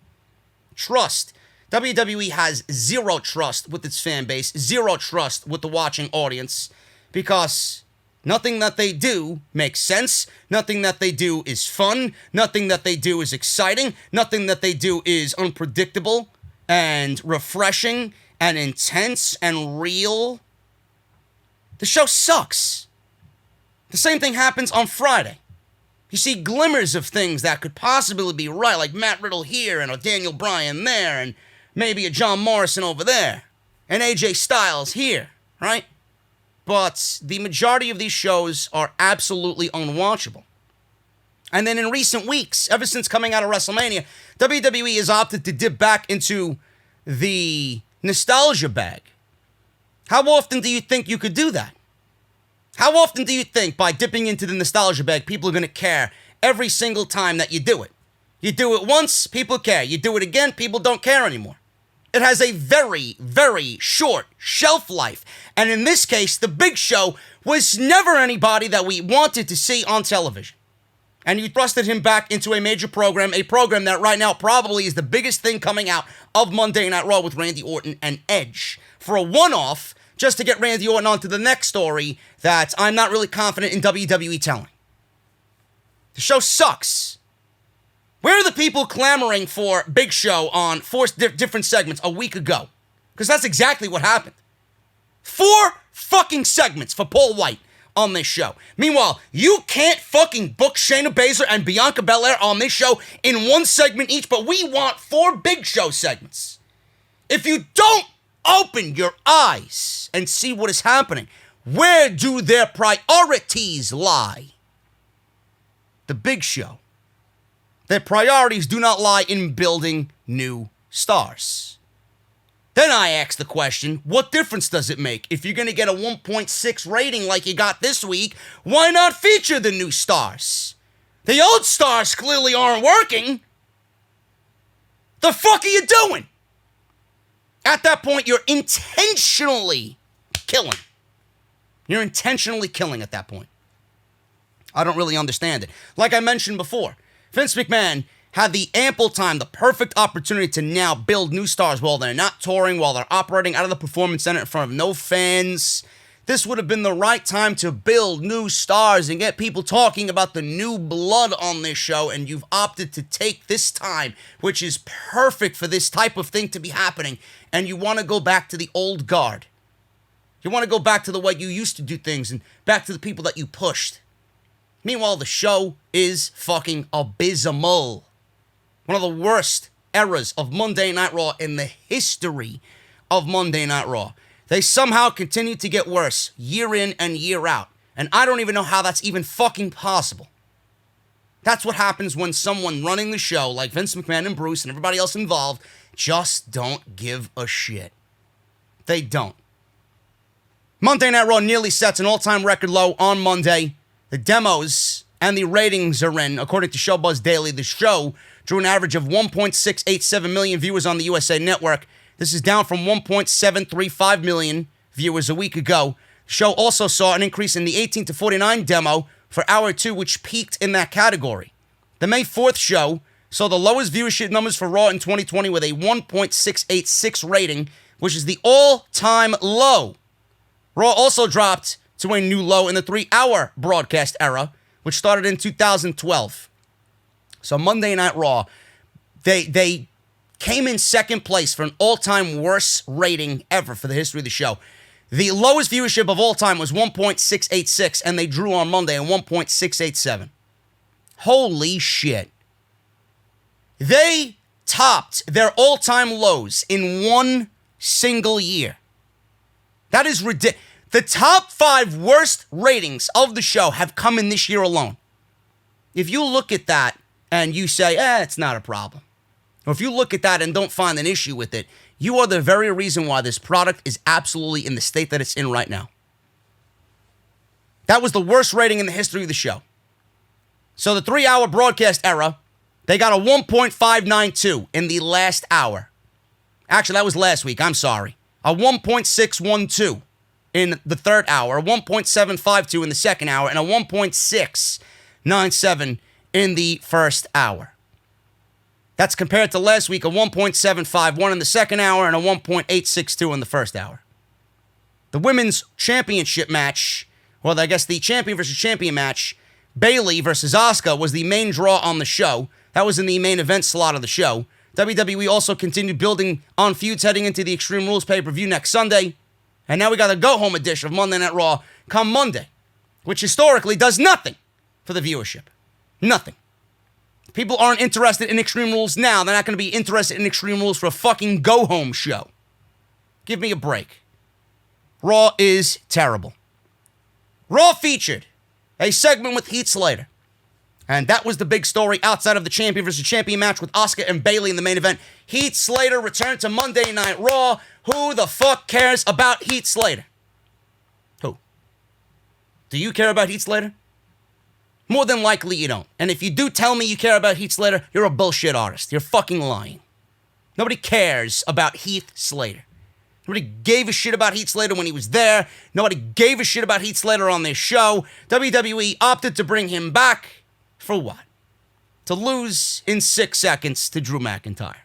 Trust. WWE has zero trust with its fan base, zero trust with the watching audience, because nothing that they do makes sense, nothing that they do is fun, nothing that they do is exciting, nothing that they do is unpredictable and refreshing and intense and real. The show sucks. The same thing happens on Friday. You see glimmers of things that could possibly be right, like Matt Riddle here and a Daniel Bryan there and maybe a John Morrison over there and AJ Styles here, right? But the majority of these shows are absolutely unwatchable. And then in recent weeks, ever since coming out of WrestleMania, WWE has opted to dip back into the nostalgia bag. How often do you think you could do that? How often do you think by dipping into the nostalgia bag, people are going to care every single time that you do it? You do it once, people care. You do it again, people don't care anymore. It has a very, very short shelf life. And in this case, the Big Show was never anybody that we wanted to see on television. And you thrusted him back into a major program, a program that right now probably is the biggest thing coming out of Monday Night Raw with Randy Orton and Edge. For a one-off, just to get Randy Orton onto the next story that I'm not really confident in WWE telling. The show sucks. Where are the people clamoring for Big Show on 4 different segments a week ago? Because that's exactly what happened. 4 fucking segments for Paul White on this show. Meanwhile, you can't fucking book Shayna Baszler and Bianca Belair on this show in 1 segment each, but we want 4 Big Show segments. If you don't open your eyes and see what is happening, where do their priorities lie? The Big Show. Their priorities do not lie in building new stars. Then I ask the question, what difference does it make? If you're going to get a 1.6 rating like you got this week, why not feature the new stars? The old stars clearly aren't working. The fuck are you doing? At that point, you're intentionally killing. You're intentionally killing at that point. I don't really understand it. Like I mentioned before, Vince McMahon had the ample time, the perfect opportunity to now build new stars while they're not touring, while they're operating out of the Performance Center in front of no fans. This would have been the right time to build new stars and get people talking about the new blood on this show, and you've opted to take this time, which is perfect for this type of thing to be happening, and you want to go back to the old guard. You want to go back to the way you used to do things and back to the people that you pushed. Meanwhile, the show is fucking abysmal. One of the worst eras of Monday Night Raw in the history of Monday Night Raw. They somehow continue to get worse year in and year out. And I don't even know how that's even fucking possible. That's what happens when someone running the show, like Vince McMahon and Bruce and everybody else involved, just don't give a shit. They don't. Monday Night Raw nearly sets an all-time record low on Monday. The demos and the ratings are in. According to Showbuzz Daily, the show drew an average of 1.687 million viewers on the USA Network. This is down from 1.735 million viewers a week ago. The show also saw an increase in the 18 to 49 demo for Hour 2, which peaked in that category. The May 4th show saw the lowest viewership numbers for Raw in 2020 with a 1.686 rating, which is the all-time low. Raw also dropped to a new low in the 3-hour broadcast era, which started in 2012. So Monday Night Raw, they came in second place for an all-time worst rating ever for the history of the show. The lowest viewership of all time was 1.686, and they drew on Monday at 1.687. Holy shit. They topped their all-time lows in one single year. That is ridiculous. The top 5 worst ratings of the show have come in this year alone. If you look at that and you say, it's not a problem. Or if you look at that and don't find an issue with it, you are the very reason why this product is absolutely in the state that it's in right now. That was the worst rating in the history of the show. So the 3-hour broadcast era, they got a 1.592 in the last hour. Actually, that was last week. I'm sorry. a 1.612 in the third hour, a 1.752 in the second hour, and a 1.697 in the first hour. That's compared to last week, a 1.751 in the second hour and a 1.862 in the first hour. The women's championship match, well, I guess the champion versus champion match, Bayley versus Asuka, was the main draw on the show. That was in the main event slot of the show. WWE also continued building on feuds heading into the Extreme Rules pay-per-view next Sunday. And now we got a go-home edition of Monday Night Raw come Monday, which historically does nothing for the viewership. Nothing. If people aren't interested in Extreme Rules now, they're not going to be interested in Extreme Rules for a fucking go-home show. Give me a break. Raw is terrible. Raw featured a segment with Heath Slater. And that was the big story outside of the champion versus champion match with Asuka and Bayley in the main event. Heath Slater returned to Monday Night Raw. Who the fuck cares about Heath Slater? Who? Do you care about Heath Slater? More than likely you don't. And if you do tell me you care about Heath Slater, you're a bullshit artist. You're fucking lying. Nobody cares about Heath Slater. Nobody gave a shit about Heath Slater when he was there. Nobody gave a shit about Heath Slater on this show. WWE opted to bring him back. For what? To lose in 6 seconds to Drew McIntyre.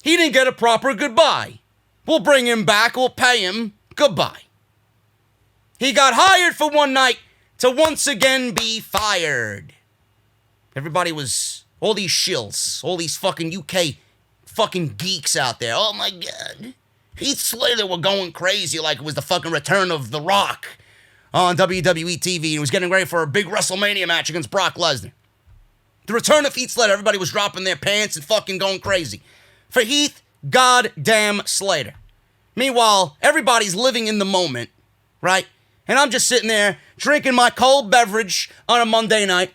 He didn't get a proper goodbye. We'll bring him back. We'll pay him. Goodbye. He got hired for one night to once again be fired. Everybody was, all these shills, all these fucking UK fucking geeks out there. Oh my God. Heath Slater were going crazy like it was the fucking return of The Rock on WWE TV. He was getting ready for a big WrestleMania match against Brock Lesnar. The return of Heath Slater, everybody was dropping their pants and fucking going crazy. For Heath goddamn Slater. Meanwhile, everybody's living in the moment, right? And I'm just sitting there drinking my cold beverage on a Monday night.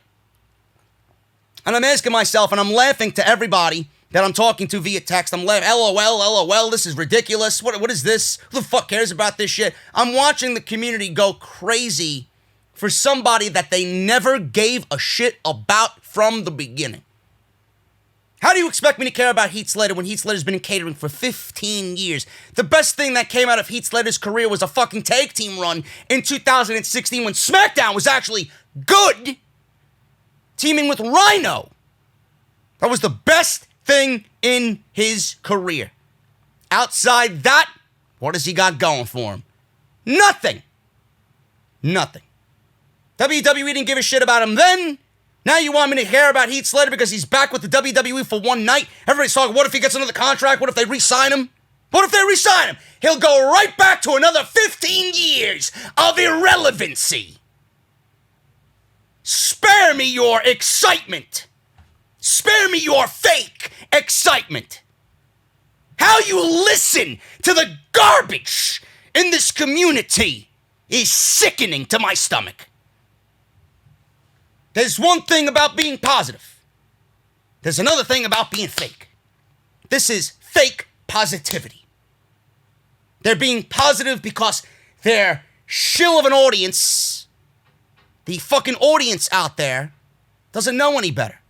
And I'm asking myself, and I'm laughing to everybody that I'm talking to via text. I'm laughing, LOL, this is ridiculous. What is this? Who the fuck cares about this shit? I'm watching the community go crazy for somebody that they never gave a shit about from the beginning. How do you expect me to care about Heath Slater when Heath Slater's been in catering for 15 years? The best thing that came out of Heath Slater's career was a fucking tag team run in 2016 when SmackDown was actually good, teaming with Rhino. That was the best thing in his career. Outside that, what has he got going for him? Nothing. Nothing. WWE didn't give a shit about him then. Now you want me to care about Heath Slater because he's back with the WWE for one night? Everybody's talking, what if he gets another contract? What if they re-sign him? What if they re-sign him? He'll go right back to another 15 years of irrelevancy. Spare me your excitement. Spare me your fake excitement. How you listen to the garbage in this community is sickening to my stomach. There's one thing about being positive. There's another thing about being fake. This is fake positivity. They're being positive because they're shill of an audience. The fucking audience out there doesn't know any better.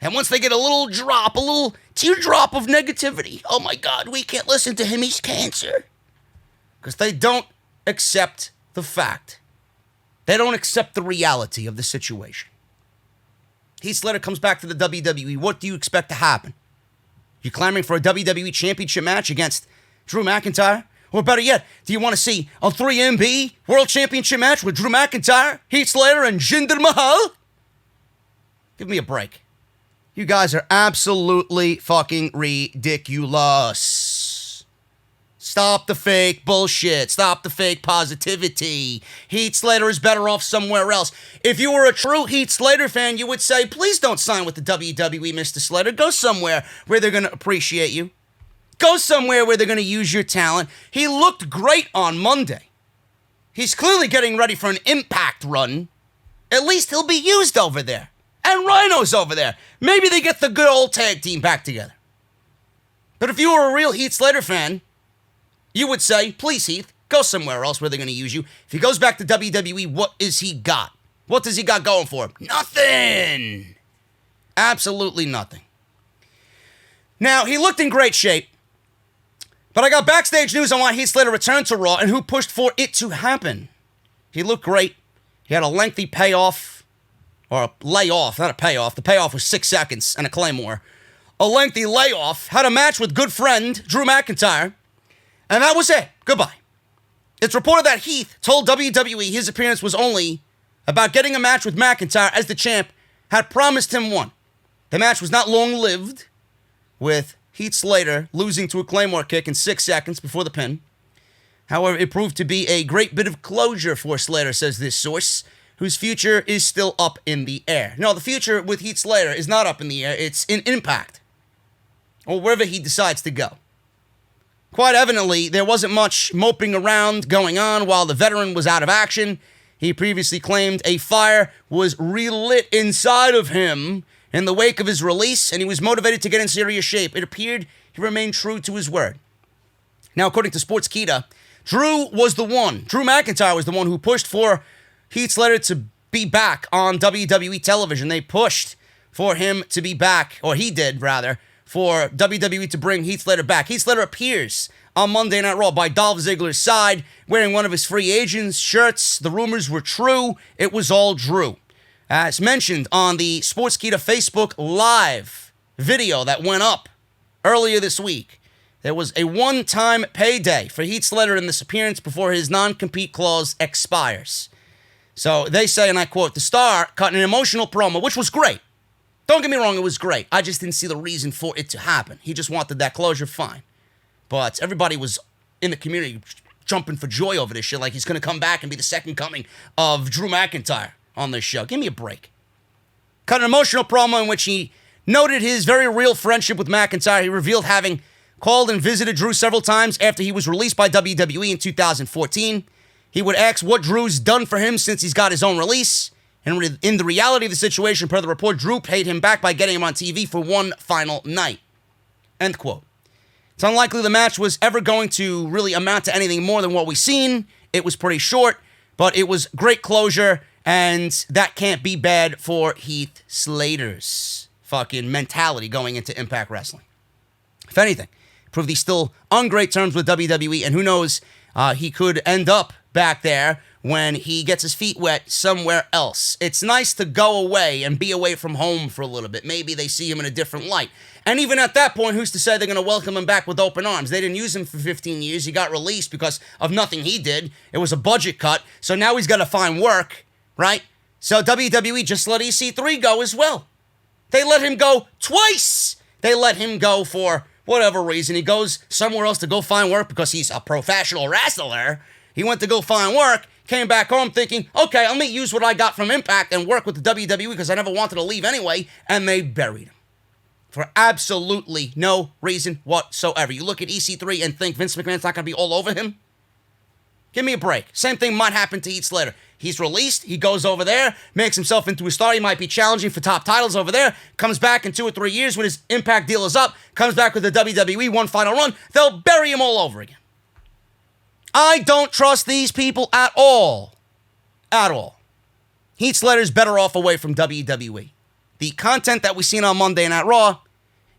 And once they get a little drop, a little teardrop of negativity, oh my God, we can't listen to him, he's cancer. Because they don't accept the fact. They don't accept the reality of the situation. Heath Slater comes back to the WWE. What do you expect to happen? You clamoring for a WWE Championship match against Drew McIntyre? Or better yet, do you want to see a 3MB World Championship match with Drew McIntyre, Heath Slater, and Jinder Mahal? Give me a break. You guys are absolutely fucking ridiculous. Stop the fake bullshit. Stop the fake positivity. Heath Slater is better off somewhere else. If you were a true Heath Slater fan, you would say, please don't sign with the WWE, Mr. Slater. Go somewhere where they're going to appreciate you. Go somewhere where they're going to use your talent. He looked great on Monday. He's clearly getting ready for an Impact run. At least he'll be used over there. And Rhino's over there. Maybe they get the good old tag team back together. But if you were a real Heath Slater fan, you would say, please, Heath, go somewhere else where they're going to use you. If he goes back to WWE, what is he got? What does he got going for him? Nothing. Absolutely nothing. Now, he looked in great shape But I got backstage news on why Heath Slater returned to Raw and who pushed for it to happen. He looked great. He had a lengthy payoff, or a layoff, not a payoff. The payoff was 6 seconds and a Claymore. A lengthy layoff, had a match with good friend Drew McIntyre, and that was it. Goodbye. It's reported that Heath told WWE his appearance was only about getting a match with McIntyre as the champ had promised him one. The match was not long-lived, with Heath Slater losing to a Claymore kick in 6 seconds before the pin. However, it proved to be a great bit of closure for Slater, says this source, whose future is still up in the air. No, the future with Heath Slater is not up in the air. It's in Impact, or wherever he decides to go. Quite evidently, there wasn't much moping around going on while the veteran was out of action. He previously claimed a fire was relit inside of him in the wake of his release, and he was motivated to get in serious shape. It appeared he remained true to his word. Now, according to Sportskeeda, Drew McIntyre was the one who pushed for Heath Slater to be back on WWE television. They pushed for him to be back, or he did, rather, for WWE to bring Heath Slater back. Heath Slater appears on Monday Night Raw by Dolph Ziggler's side, wearing one of his free agents' shirts. The rumors were true. It was all Drew. As mentioned on the Sportskeeda Facebook Live video that went up earlier this week, there was a one-time payday for Heath Slater in this appearance before his non-compete clause expires. So they say, and I quote, the star cut an emotional promo, which was great. Don't get me wrong, it was great. I just didn't see the reason for it to happen. He just wanted that closure, fine. But everybody was in the community jumping for joy over this shit, like he's going to come back and be the second coming of Drew McIntyre on this show. Give me a break. Cut an emotional promo in which he noted his very real friendship with McIntyre. He revealed having called and visited Drew several times after he was released by WWE in 2014. He would ask what Drew's done for him since he's got his own release. And in the reality of the situation, per the report, Drew paid him back by getting him on TV for one final night. End quote. It's unlikely the match was ever going to really amount to anything more than what we've seen. It was pretty short, but it was great closure, and that can't be bad for Heath Slater's fucking mentality going into Impact Wrestling. If anything, proved he's still on great terms with WWE, and who knows, he could end up back there when he gets his feet wet somewhere else. It's nice to go away and be away from home for a little bit. Maybe they see him in a different light. And even at that point, who's to say they're going to welcome him back with open arms? They didn't use him for 15 years. He got released because of nothing he did. It was a budget cut. So now he's got to find work, right? So WWE just let EC3 go as well. They let him go twice. They let him go for whatever reason. He goes somewhere else to go find work because he's a professional wrestler. He went to go find work, came back home thinking, okay, let me use what I got from Impact and work with the WWE because I never wanted to leave anyway, and they buried him. For absolutely no reason whatsoever. You look at EC3 and think Vince McMahon's not going to be all over him? Give me a break. Same thing might happen to Heath Slater. He's released, he goes over there, makes himself into a star, he might be challenging for top titles over there, comes back in 2 or 3 years when his Impact deal is up, comes back with the WWE, one final run, they'll bury him all over again. I don't trust these people at all. At all. Heath Slater's better off away from WWE. The content that we seen on Monday Night Raw,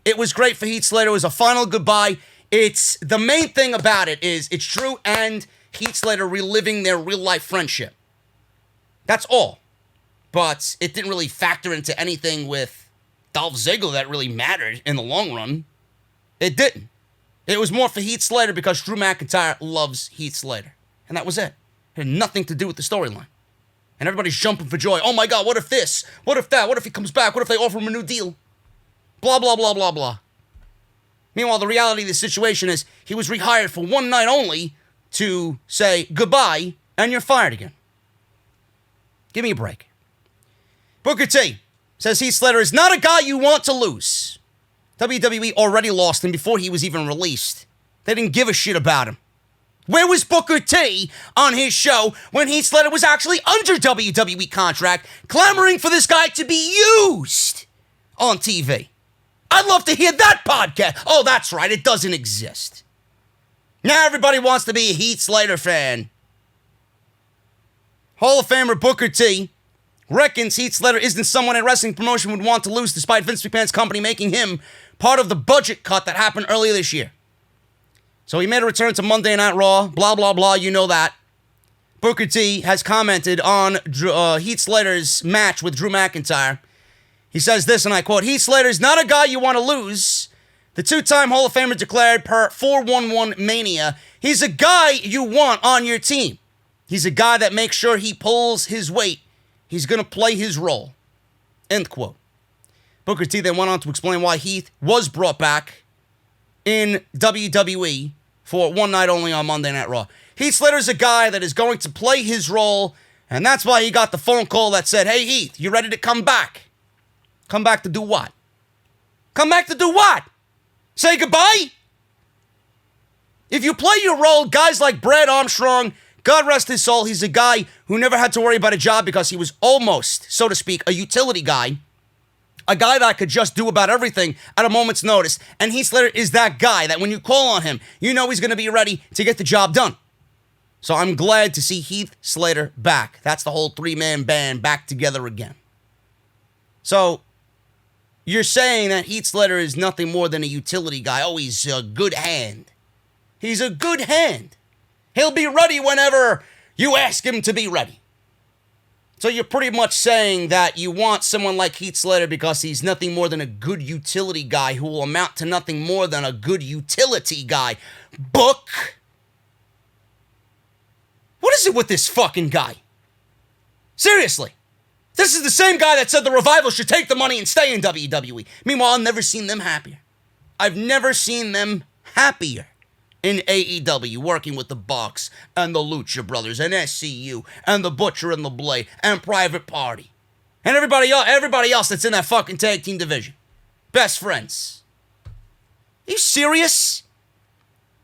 it was great for Heath Slater. It was a final goodbye. It's the main thing about it is it's Drew and Heath Slater reliving their real-life friendship. That's all. But it didn't really factor into anything with Dolph Ziggler that really mattered in the long run. It didn't. It was more for Heath Slater because Drew McIntyre loves Heath Slater. And that was it. It had nothing to do with the storyline. And everybody's jumping for joy. Oh my God, what if this? What if that? What if he comes back? What if they offer him a new deal? Blah, blah, blah, blah, blah. Meanwhile, the reality of the situation is he was rehired for one night only to say goodbye, and you're fired again. Give me a break. Booker T says Heath Slater is not a guy you want to lose. WWE already lost him before he was even released. They didn't give a shit about him. Where was Booker T on his show when Heath Slater was actually under WWE contract, clamoring for this guy to be used on TV? I'd love to hear that podcast. Oh, that's right, it doesn't exist. Now everybody wants to be a Heath Slater fan. Hall of Famer Booker T reckons Heath Slater isn't someone a wrestling promotion would want to lose despite Vince McMahon's company making him part of the budget cut that happened earlier this year. So he made a return to Monday Night Raw, blah, blah, blah, you know that. Booker T has commented on Heath Slater's match with Drew McIntyre. He says this, and I quote, Heath Slater's not a guy you want to lose. The two-time Hall of Famer declared per 411 Mania, he's a guy you want on your team. He's a guy that makes sure he pulls his weight. He's going to play his role. End quote. Booker T then went on to explain why Heath was brought back in WWE for one night only on Monday Night Raw. Heath Slater's a guy that is going to play his role, and that's why he got the phone call that said, hey, Heath, you ready to come back? Come back to do what? Come back to do what? Say goodbye? If you play your role, guys like Brad Armstrong, God rest his soul, he's a guy who never had to worry about a job because he was almost, so to speak, a utility guy. A guy that could just do about everything at a moment's notice. And Heath Slater is that guy that when you call on him, you know he's going to be ready to get the job done. So I'm glad to see Heath Slater back. That's the whole three-man band back together again. So you're saying that Heath Slater is nothing more than a utility guy. Oh, he's a good hand. He's a good hand. He'll be ready whenever you ask him to be ready. So you're pretty much saying that you want someone like Heath Slater because he's nothing more than a good utility guy who will amount to nothing more than a good utility guy. Book? What is it with this fucking guy? Seriously. This is the same guy that said the Revival should take the money and stay in WWE. Meanwhile, I've never seen them happier. I've never seen them happier in AEW, working with the Bucks and the Lucha Brothers and SCU and the Butcher and the Blade and Private Party and everybody else that's in that fucking tag team division. Best friends. Are you serious?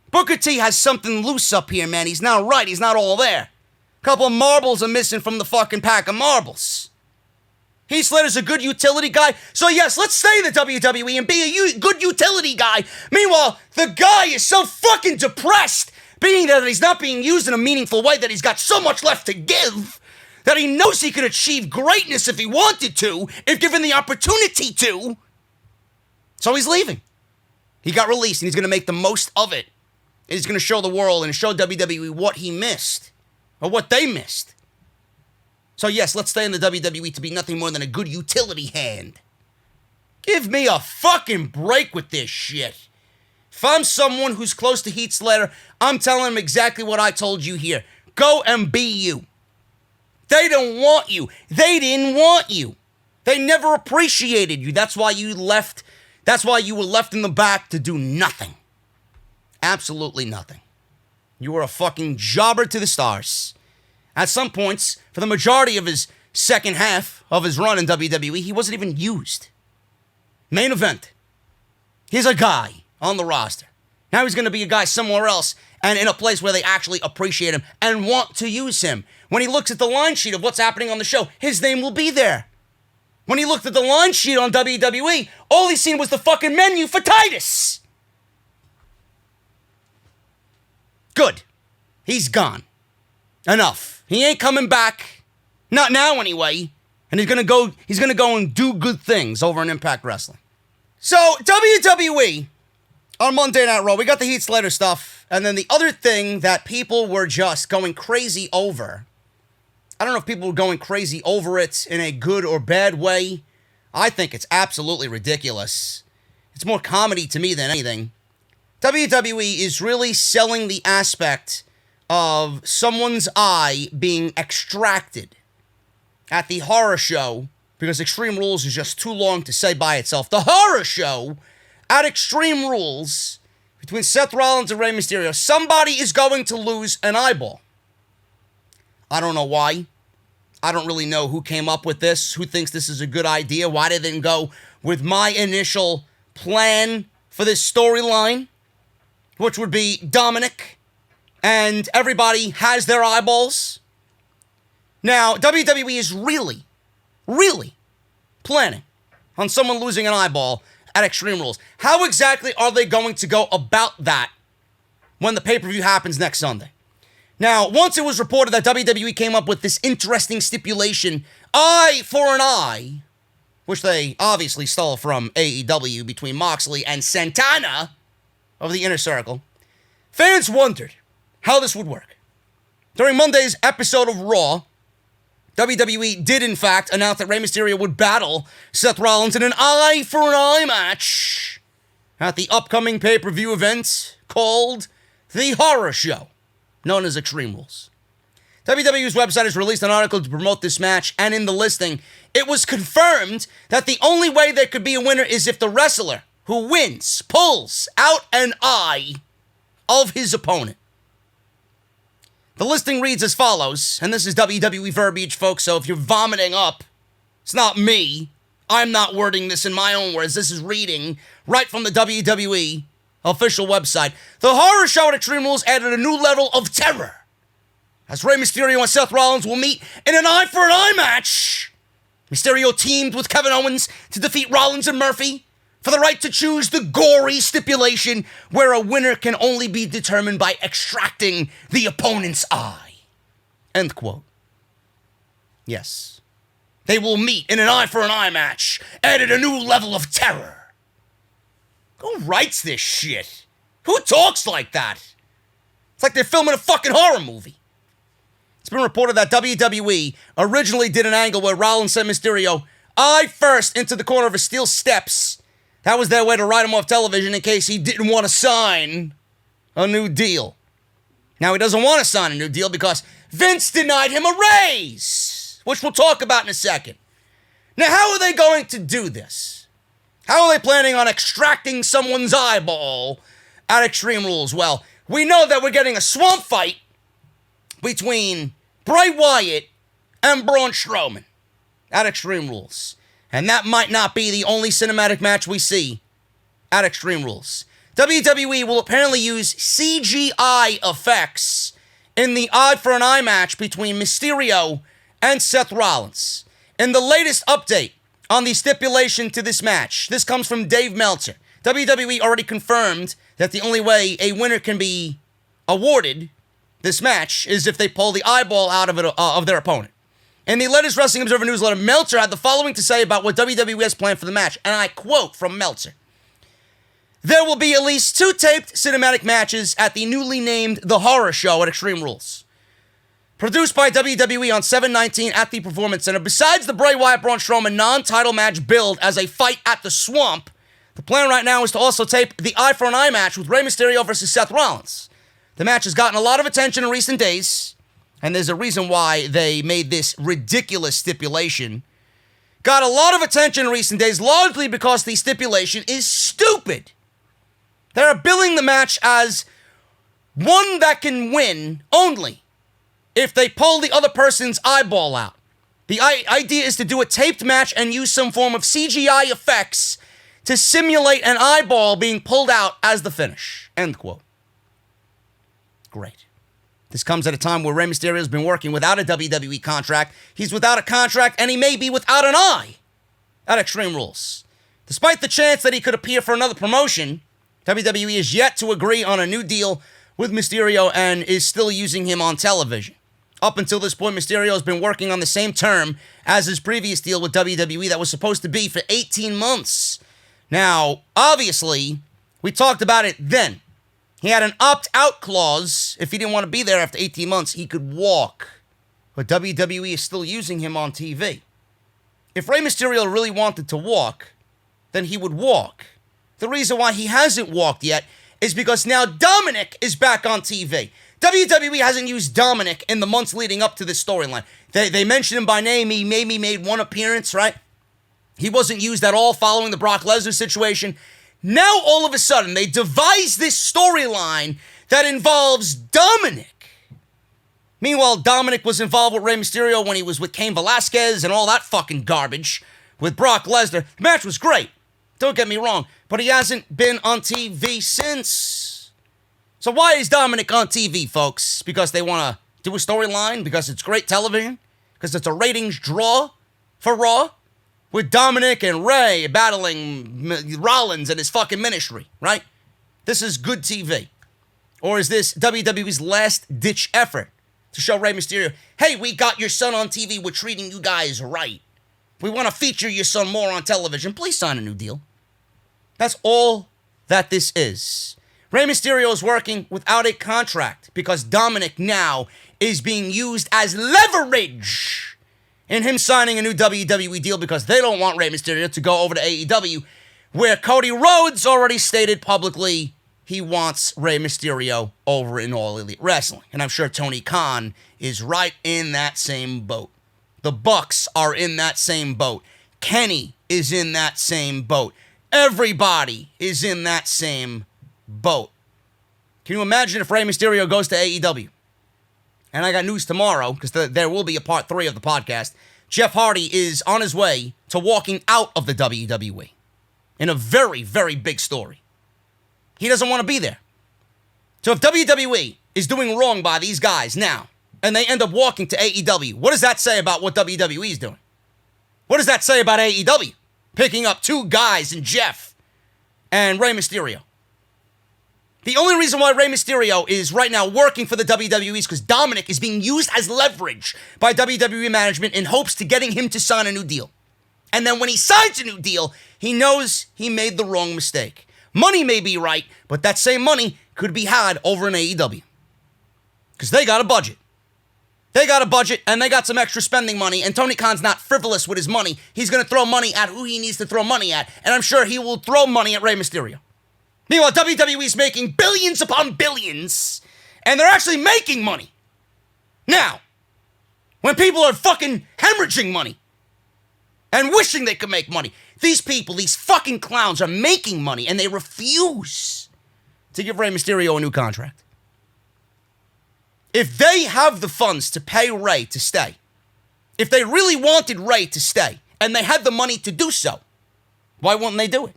Booker T has something loose up here, man. He's not right. He's not all there. A couple of marbles are missing from the fucking pack of marbles. Heath Slater's a good utility guy. So yes, let's stay in the WWE and be a good utility guy. Meanwhile, the guy is so fucking depressed, being that he's not being used in a meaningful way, that he's got so much left to give, that he knows he could achieve greatness if he wanted to, if given the opportunity to. So he's leaving. He got released and he's going to make the most of it. And he's going to show the world and show WWE what he missed, or what they missed. So yes, let's stay in the WWE to be nothing more than a good utility hand. Give me a fucking break with this shit. If I'm someone who's close to Heath Slater, I'm telling him exactly what I told you here. Go and be you. They don't want you. They didn't want you. They never appreciated you. That's why you left. That's why you were left in the back to do nothing. Absolutely nothing. You were a fucking jobber to the stars. At some points, for the majority of his second half of his run in WWE, he wasn't even used. Main event. He's a guy on the roster. Now he's going to be a guy somewhere else and in a place where they actually appreciate him and want to use him. When he looks at the line sheet of what's happening on the show, his name will be there. When he looked at the line sheet on WWE, all he seen was the fucking menu for Titus. Good. He's gone. Enough. He ain't coming back. Not now, anyway. And he's gonna go and do good things over in Impact Wrestling. So, WWE, on Monday Night Raw, we got the Heath Slater stuff. And then the other thing that people were just going crazy over, I don't know if people were going crazy over it in a good or bad way. I think it's absolutely ridiculous. It's more comedy to me than anything. WWE is really selling the aspect of someone's eye being extracted at the horror show, because Extreme Rules is just too long to say by itself. The horror show at Extreme Rules between Seth Rollins and Rey Mysterio. Somebody is going to lose an eyeball. I don't know why. I don't really know who came up with this, who thinks this is a good idea, why they didn't go with my initial plan for this storyline, which would be Dominic and everybody has their eyeballs. Now, WWE is really, really planning on someone losing an eyeball at Extreme Rules. How exactly are they going to go about that when the pay-per-view happens next Sunday? Now, once it was reported that WWE came up with this interesting stipulation, eye for an eye, which they obviously stole from AEW between Moxley and Santana of the Inner Circle, Fans wondered how this would work. During Monday's episode of Raw, WWE did in fact announce that Rey Mysterio would battle Seth Rollins in an eye for an eye match at the upcoming pay-per-view event called The Horror Show, known as Extreme Rules. WWE's website has released an article to promote this match, and in the listing, it was confirmed that the only way there could be a winner is if the wrestler who wins pulls out an eye of his opponent. The listing reads as follows, and this is WWE verbiage, folks, so if you're vomiting up, it's not me. I'm not wording this in my own words. This is reading right from the WWE official website. The Horror Show at Extreme Rules added a new level of terror, as Rey Mysterio and Seth Rollins will meet in an eye-for-an-eye match. Mysterio teamed with Kevin Owens to defeat Rollins and Murphy for the right to choose the gory stipulation where a winner can only be determined by extracting the opponent's eye. End quote. Yes. They will meet in an eye-for-an-eye match, added a new level of terror. Who writes this shit? Who talks like that? It's like they're filming a fucking horror movie. It's been reported that WWE originally did an angle where Rollins sent Mysterio eye first into the corner of his steel steps. That was their way to write him off television in case he didn't want to sign a new deal. Now he doesn't want to sign a new deal because Vince denied him a raise, which we'll talk about in a second. Now, how are they going to do this? How are they planning on extracting someone's eyeball at Extreme Rules? Well, we know that we're getting a swamp fight between Bray Wyatt and Braun Strowman at Extreme Rules. And that might not be the only cinematic match we see at Extreme Rules. WWE will apparently use CGI effects in the eye-for-an-eye match between Mysterio and Seth Rollins. In the latest update on the stipulation to this match, this comes from Dave Meltzer. WWE already confirmed that the only way a winner can be awarded this match is if they pull the eyeball out of their opponent. In the latest Wrestling Observer newsletter, Meltzer had the following to say about what WWE has planned for the match, and I quote from Meltzer. There will be at least 2 taped cinematic matches at the newly named The Horror Show at Extreme Rules. Produced by WWE on 7/19 at the Performance Center, besides the Bray Wyatt-Braun Strowman non-title match billed as a fight at the Swamp, the plan right now is to also tape the eye-for-an-eye match with Rey Mysterio versus Seth Rollins. The match has gotten a lot of attention in recent days, and there's a reason why they made this ridiculous stipulation. Got a lot of attention in recent days, largely because the stipulation is stupid. They're billing the match as one that can win only if they pull the other person's eyeball out. The idea is to do a taped match and use some form of CGI effects to simulate an eyeball being pulled out as the finish. End quote. Great. This comes at a time where Rey Mysterio has been working without a WWE contract. He's without a contract, and he may be without an eye at Extreme Rules. Despite the chance that he could appear for another promotion, WWE is yet to agree on a new deal with Mysterio and is still using him on television. Up until this point, Mysterio has been working on the same term as his previous deal with WWE that was supposed to be for 18 months. Now, obviously, we talked about it then. He had an opt-out clause. If he didn't want to be there after 18 months, he could walk. But WWE is still using him on TV. If Rey Mysterio really wanted to walk, then he would walk. The reason why he hasn't walked yet is because now Dominic is back on TV. WWE hasn't used Dominic in the months leading up to this storyline. They mentioned him by name. He maybe made one appearance, right? He wasn't used at all following the Brock Lesnar situation. Now, all of a sudden, they devise this storyline that involves Dominic. Meanwhile, Dominic was involved with Rey Mysterio when he was with Cain Velasquez and all that fucking garbage with Brock Lesnar. The match was great. Don't get me wrong. But he hasn't been on TV since. So why is Dominic on TV, folks? Because they want to do a storyline? Because it's great television? Because it's a ratings draw for Raw? With Dominic and Rey battling Rollins and his fucking ministry, right? This is good TV. Or is this WWE's last-ditch effort to show Rey Mysterio, hey, we got your son on TV, we're treating you guys right. We want to feature your son more on television. Please sign a new deal. That's all that this is. Rey Mysterio is working without a contract because Dominic now is being used as leverage in him signing a new WWE deal because they don't want Rey Mysterio to go over to AEW, where Cody Rhodes already stated publicly he wants Rey Mysterio over in All Elite Wrestling. And I'm sure Tony Khan is right in that same boat. The Bucks are in that same boat. Kenny is in that same boat. Everybody is in that same boat. Can you imagine if Rey Mysterio goes to AEW? And I got news tomorrow, because there will be a part 3 of the podcast. Jeff Hardy is on his way to walking out of the WWE in a very, very big story. He doesn't want to be there. So if WWE is doing wrong by these guys now, and they end up walking to AEW, what does that say about what WWE is doing? What does that say about AEW? Picking up 2 guys in Jeff and Rey Mysterio. The only reason why Rey Mysterio is right now working for the WWE is because Dominic is being used as leverage by WWE management in hopes to getting him to sign a new deal. And then when he signs a new deal, he knows he made the wrong mistake. Money may be right, but that same money could be had over in AEW. Because they got a budget. They got a budget, and they got some extra spending money, and Tony Khan's not frivolous with his money. He's going to throw money at who he needs to throw money at, and I'm sure he will throw money at Rey Mysterio. Meanwhile, WWE's making billions upon billions, and they're actually making money. Now, when people are fucking hemorrhaging money and wishing they could make money, these people, these fucking clowns are making money, and they refuse to give Rey Mysterio a new contract. If they have the funds to pay Rey to stay, if they really wanted Rey to stay, and they had the money to do so, why wouldn't they do it?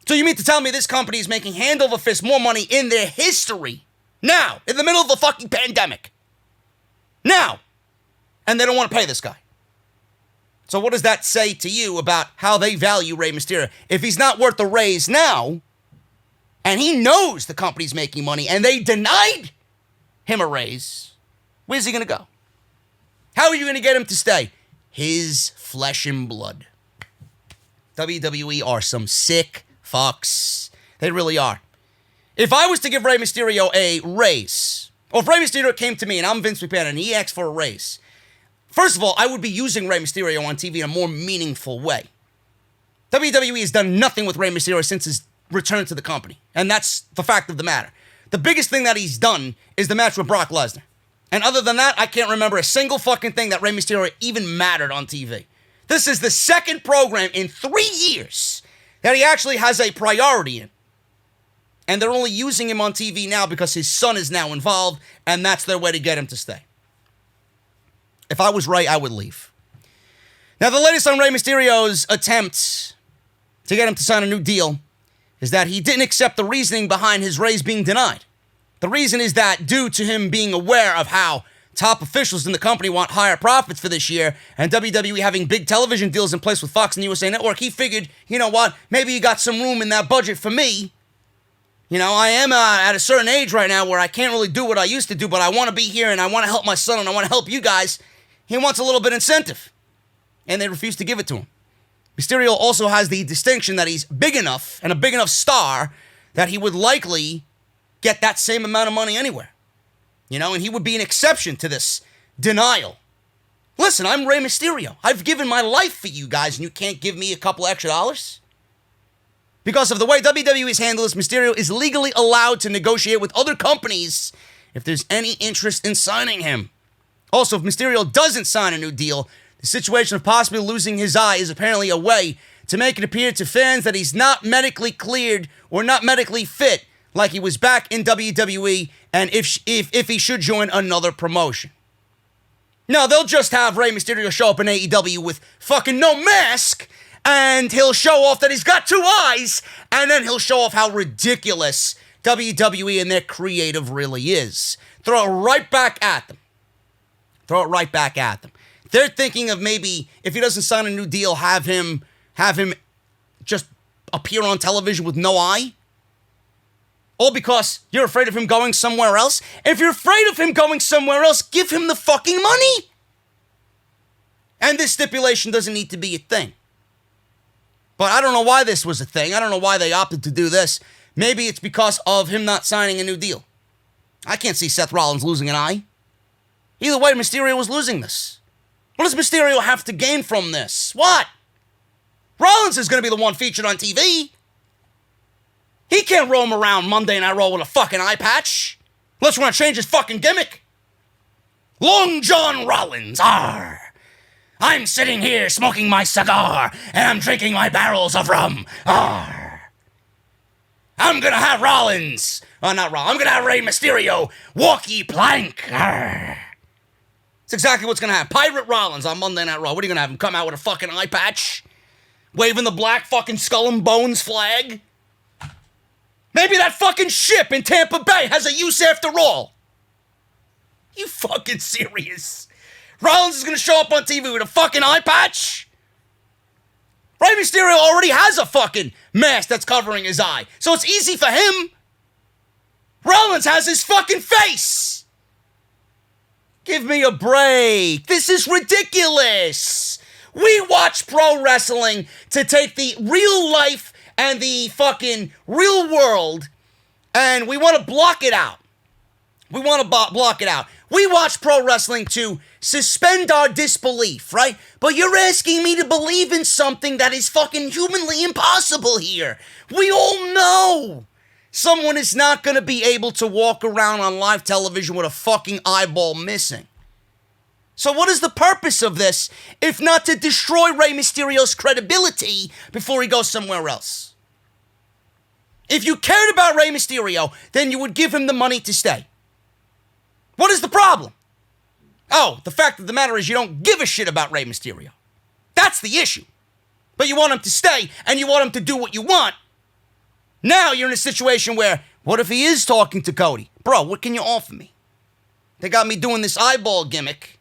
So you mean to tell me this company is making hand over fist more money in their history now, in the middle of the fucking pandemic, now, and they don't want to pay this guy? So what does that say to you about how they value Rey Mysterio? If he's not worth the raise now, and he knows the company's making money, and they denied him a raise, where's he going to go? How are you going to get him to stay? His flesh and blood. WWE are some sick fucks. They really are. If I was to give Rey Mysterio a raise, or if Rey Mysterio came to me and I'm Vince McMahon and he asked for a raise, first of all, I would be using Rey Mysterio on TV in a more meaningful way. WWE has done nothing with Rey Mysterio since his return to the company, and that's the fact of the matter. The biggest thing that he's done is the match with Brock Lesnar. And other than that, I can't remember a single fucking thing that Rey Mysterio even mattered on TV. This is the second program in 3 years that he actually has a priority in. And they're only using him on TV now because his son is now involved, and that's their way to get him to stay. If I was Rey, I would leave. Now, the latest on Rey Mysterio's attempt to get him to sign a new deal is that he didn't accept the reasoning behind his raise being denied. The reason is that due to him being aware of how top officials in the company want higher profits for this year, and WWE having big television deals in place with Fox and USA Network, he figured, you know what, maybe you got some room in that budget for me. You know, I am at a certain age right now where I can't really do what I used to do, but I want to be here, and I want to help my son, and I want to help you guys. He wants a little bit of incentive, and they refuse to give it to him. Mysterio also has the distinction that he's big enough and a big enough star that he would likely get that same amount of money anywhere. You know, and he would be an exception to this denial. Listen, I'm Rey Mysterio. I've given my life for you guys, and you can't give me a couple extra dollars? Because of the way WWE's handled this, Mysterio is legally allowed to negotiate with other companies if there's any interest in signing him. Also, if Mysterio doesn't sign a new deal, the situation of possibly losing his eye is apparently a way to make it appear to fans that he's not medically cleared or not medically fit like he was back in WWE, and if he should join another promotion. No, they'll just have Rey Mysterio show up in AEW with fucking no mask, and he'll show off that he's got 2 eyes, and then he'll show off how ridiculous WWE and their creative really is. Throw it right back at them. Throw it right back at them. They're thinking of maybe, if he doesn't sign a new deal, have him just appear on television with no eye. All because you're afraid of him going somewhere else? If you're afraid of him going somewhere else, give him the fucking money. And this stipulation doesn't need to be a thing. But I don't know why this was a thing. I don't know why they opted to do this. Maybe it's because of him not signing a new deal. I can't see Seth Rollins losing an eye. Either way, Mysterio was losing this. What does Mysterio have to gain from this? What? Rollins is going to be the one featured on TV. He can't roam around Monday Night Raw with a fucking eye patch. Unless we're going to change his fucking gimmick. Long John Rollins, arr. I'm sitting here smoking my cigar, and I'm drinking my barrels of rum, arr. I'm going to have Rollins. Oh, not Rollins. I'm going to have Rey Mysterio walkie plank, arr. That's exactly what's going to happen. Pirate Rollins on Monday Night Raw. What are you going to have him come out with a fucking eye patch? Waving the black fucking skull and bones flag? Maybe that fucking ship in Tampa Bay has a use after all. You fucking serious? Rollins is going to show up on TV with a fucking eye patch? Rey Mysterio already has a fucking mask that's covering his eye, so it's easy for him. Rollins has his fucking face. Give me a break. This is ridiculous. We watch pro wrestling to take the real life and the fucking real world, and we want to block it out. We want to block it out. We watch pro wrestling to suspend our disbelief, right? But you're asking me to believe in something that is fucking humanly impossible here. We all know someone is not going to be able to walk around on live television with a fucking eyeball missing. So what is the purpose of this if not to destroy Rey Mysterio's credibility before he goes somewhere else? If you cared about Rey Mysterio, then you would give him the money to stay. What is the problem? Oh, the fact of the matter is you don't give a shit about Rey Mysterio. That's the issue. But you want him to stay, and you want him to do what you want. Now you're in a situation where, what if he is talking to Cody? Bro, what can you offer me? They got me doing this eyeball gimmick.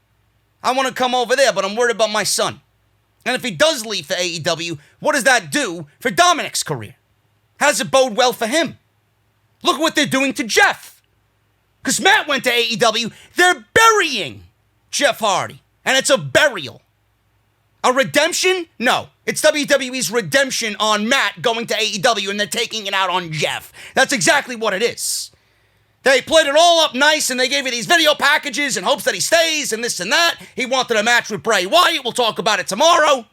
I want to come over there, but I'm worried about my son. And if he does leave for AEW, what does that do for Dominic's career? How does it bode well for him? Look at what they're doing to Jeff. Because Matt went to AEW, they're burying Jeff Hardy. And it's a burial. A redemption? No. It's WWE's redemption on Matt going to AEW, and they're taking it out on Jeff. That's exactly what it is. They played it all up nice, and they gave you these video packages in hopes that he stays and this and that. He wanted a match with Bray Wyatt. We'll talk about it tomorrow.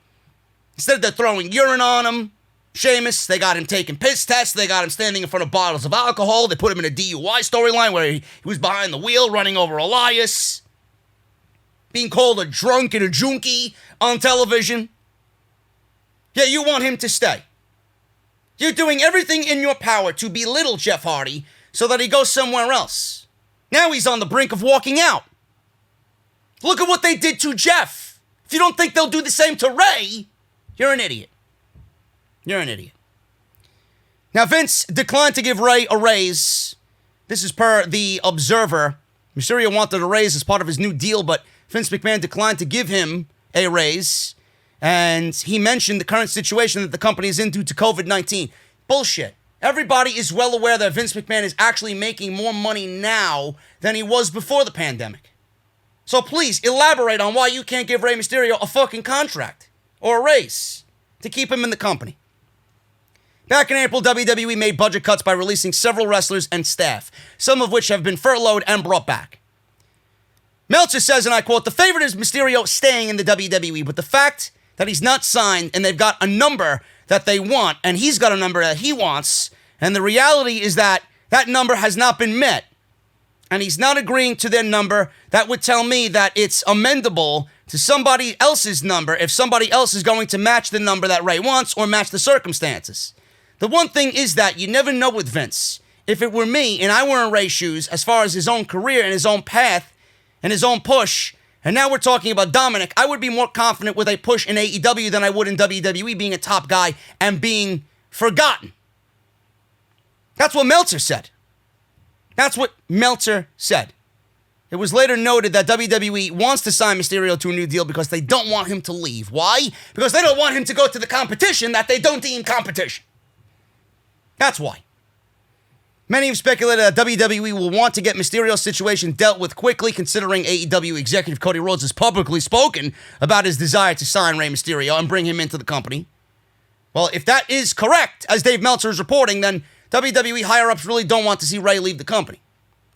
Instead, they're throwing urine on him. Sheamus, they got him taking piss tests. They got him standing in front of bottles of alcohol. They put him in a DUI storyline where he was behind the wheel running over Elias. Being called a drunk and a junkie on television. Yeah, you want him to stay. You're doing everything in your power to belittle Jeff Hardy so that he goes somewhere else. Now he's on the brink of walking out. Look at what they did to Jeff. If you don't think they'll do the same to Rey, you're an idiot. You're an idiot. Now, Vince declined to give Rey a raise. This is per The Observer. Mysterio wanted a raise as part of his new deal, but Vince McMahon declined to give him a raise. And he mentioned the current situation that the company is in due to COVID-19. Bullshit. Everybody is well aware that Vince McMahon is actually making more money now than he was before the pandemic. So please, elaborate on why you can't give Rey Mysterio a fucking contract or a raise to keep him in the company. Back in April, WWE made budget cuts by releasing several wrestlers and staff, some of which have been furloughed and brought back. Meltzer says, and I quote, "The favorite is Mysterio staying in the WWE, but the fact that he's not signed and they've got a number that they want and he's got a number that he wants, and the reality is that that number has not been met and he's not agreeing to their number, that would tell me that it's amendable to somebody else's number if somebody else is going to match the number that Rey wants or match the circumstances. The one thing is that you never know with Vince. If it were me and I were in Rey's shoes as far as his own career and his own path and his own push, and now we're talking about Dominic, I would be more confident with a push in AEW than I would in WWE being a top guy and being forgotten." That's what Meltzer said. That's what Meltzer said. It was later noted that WWE wants to sign Mysterio to a new deal because they don't want him to leave. Why? Because they don't want him to go to the competition that they don't deem competition. That's why. Many have speculated that WWE will want to get Mysterio's situation dealt with quickly, considering AEW executive Cody Rhodes has publicly spoken about his desire to sign Rey Mysterio and bring him into the company. Well, if that is correct, as Dave Meltzer is reporting, then WWE higher-ups really don't want to see Rey leave the company.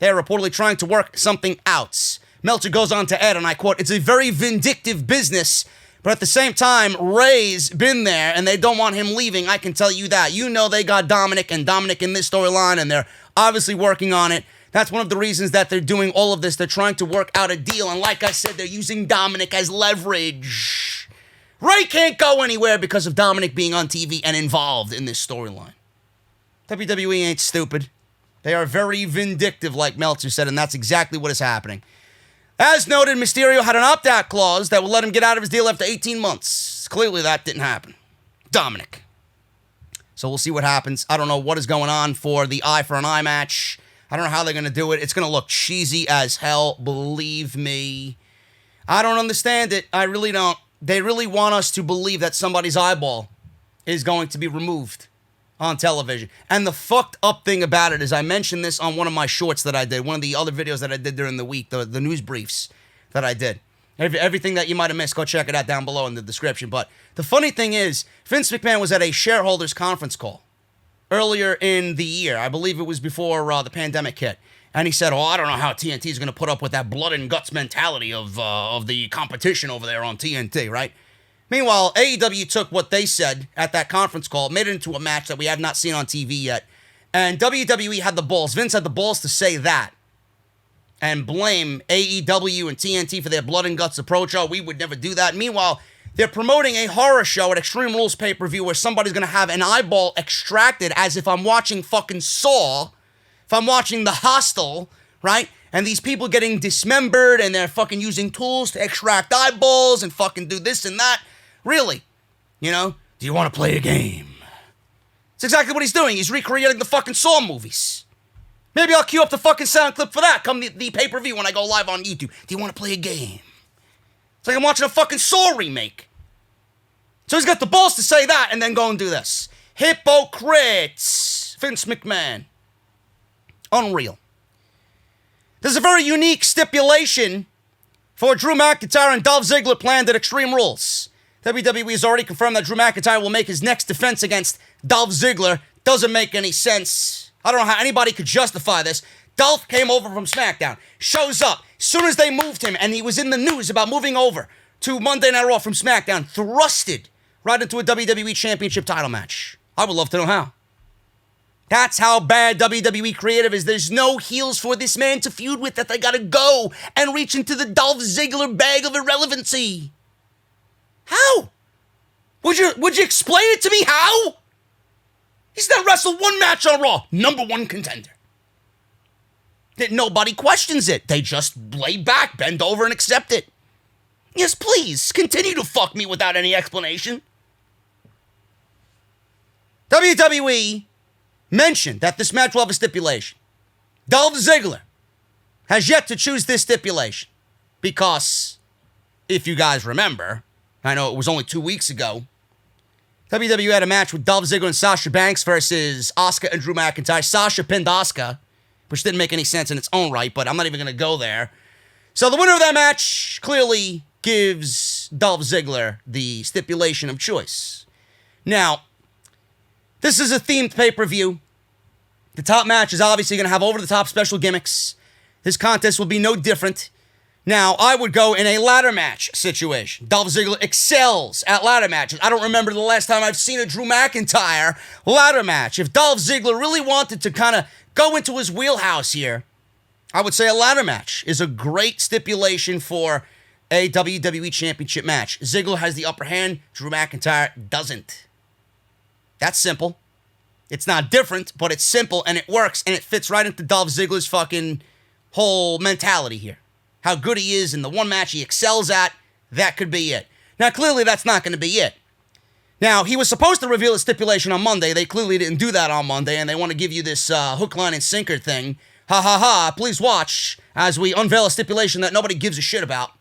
They are reportedly trying to work something out. Meltzer goes on to add, and I quote, "It's a very vindictive business, but at the same time, Rey's been there, and they don't want him leaving. I can tell you that. You know they got Dominic in this storyline, and they're obviously working on it. That's one of the reasons that they're doing all of this. They're trying to work out a deal, and like I said, they're using Dominic as leverage. Rey can't go anywhere because of Dominic being on TV and involved in this storyline. WWE ain't stupid. They are very vindictive, like Meltzer said, and that's exactly what is happening. As noted, Mysterio had an opt-out clause that will let him get out of his deal after 18 months. Clearly, that didn't happen. Dominic. So we'll see what happens. I don't know what is going on for the eye for an eye match. I don't know how they're going to do it. It's going to look cheesy as hell, believe me. I don't understand it. I really don't. They really want us to believe that somebody's eyeball is going to be removed on television. And the fucked up thing about it is I mentioned this on one of my shorts that I did, one of the other videos that I did during the week, the news briefs that I did. Everything that you might have missed, go check it out down below in the description. But the funny thing is, Vince McMahon was at a shareholders conference call earlier in the year. I believe it was before the pandemic hit. And he said, I don't know how TNT is going to put up with that blood and guts mentality of the competition over there on TNT, right? Meanwhile, AEW took what they said at that conference call, made it into a match that we have not seen on TV yet. And WWE had the balls. Vince had the balls to say that and blame AEW and TNT for their blood and guts approach. Oh, we would never do that. Meanwhile, they're promoting a horror show at Extreme Rules pay-per-view where somebody's going to have an eyeball extracted as if I'm watching fucking Saw, if I'm watching The Hostel, right? And these people getting dismembered and they're fucking using tools to extract eyeballs and fucking do this and that. Really? You know? Do you want to play a game? It's exactly what he's doing. He's recreating the fucking Saw movies. Maybe I'll cue up the fucking sound clip for that come the pay-per-view when I go live on YouTube. Do you want to play a game? It's like I'm watching a fucking Saw remake. So he's got the balls to say that and then go and do this. Hypocrites. Vince McMahon. Unreal. There's a very unique stipulation for Drew McIntyre and Dolph Ziggler planned at Extreme Rules. WWE has already confirmed that Drew McIntyre will make his next defense against Dolph Ziggler. Doesn't make any sense. I don't know how anybody could justify this. Dolph came over from SmackDown, shows up. As soon as they moved him, and he was in the news about moving over to Monday Night Raw from SmackDown, thrusted right into a WWE Championship title match. I would love to know how. That's how bad WWE creative is. There's no heels for this man to feud with that they gotta go and reach into the Dolph Ziggler bag of irrelevancy. How? Would you explain it to me? How? He's not wrestled one match on Raw. Number one contender. Nobody questions it. They just lay back, bend over, and accept it. Yes, please, continue to fuck me without any explanation. WWE mentioned that this match will have a stipulation. Dolph Ziggler has yet to choose this stipulation because, if you guys remember, I know it was only 2 weeks ago, WWE had a match with Dolph Ziggler and Sasha Banks versus Asuka and Drew McIntyre. Sasha pinned Asuka, which didn't make any sense in its own right, but I'm not even going to go there. So the winner of that match clearly gives Dolph Ziggler the stipulation of choice. Now, this is a themed pay-per-view. The top match is obviously going to have over-the-top special gimmicks. This contest will be no different. Now, I would go in a ladder match situation. Dolph Ziggler excels at ladder matches. I don't remember the last time I've seen a Drew McIntyre ladder match. If Dolph Ziggler really wanted to kind of go into his wheelhouse here, I would say a ladder match is a great stipulation for a WWE Championship match. Ziggler has the upper hand. Drew McIntyre doesn't. That's simple. It's not different, but it's simple, and it works, and it fits right into Dolph Ziggler's fucking whole mentality here. How good he is in the one match he excels at, that could be it. Now, clearly, that's not going to be it. Now, he was supposed to reveal a stipulation on Monday. They clearly didn't do that on Monday, and they want to give you this hook, line, and sinker thing. Ha, ha, ha. Please watch as we unveil a stipulation that nobody gives a shit about.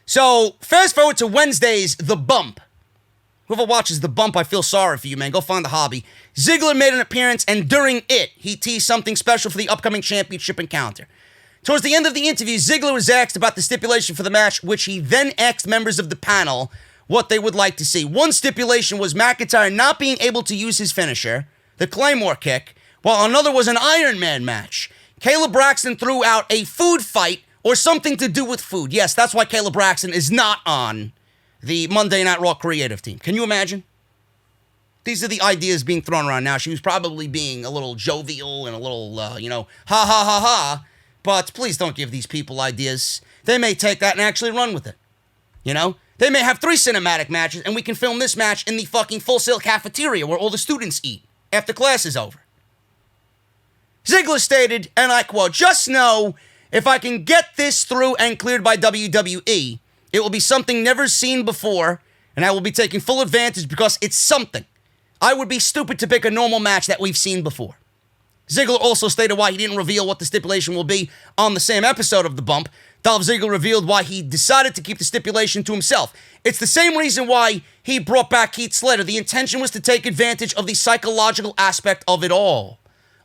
So, fast forward to Wednesday's The Bump. Whoever watches The Bump, I feel sorry for you, man. Go find the hobby. Ziggler made an appearance, and during it, he teased something special for the upcoming championship encounter. Towards the end of the interview, Ziggler was asked about the stipulation for the match, which he then asked members of the panel what they would like to see. One stipulation was McIntyre not being able to use his finisher, the Claymore kick, while another was an Iron Man match. Kayla Braxton threw out a food fight or something to do with food. Yes, that's why Kayla Braxton is not on the Monday Night Raw creative team. Can you imagine? These are the ideas being thrown around now. She was probably being a little jovial and a little, ha ha ha ha. But please don't give these people ideas. They may take that and actually run with it. They may have 3 cinematic matches and we can film this match in the fucking Full Sail cafeteria where all the students eat after class is over. Ziggler stated, and I quote, "Just know, if I can get this through and cleared by WWE, it will be something never seen before, and I will be taking full advantage because it's something. I would be stupid to pick a normal match that we've seen before." Ziggler also stated why he didn't reveal what the stipulation will be on the same episode of The Bump. Dolph Ziggler revealed why he decided to keep the stipulation to himself. It's the same reason why he brought back Heath Slater. The intention was to take advantage of the psychological aspect of it all.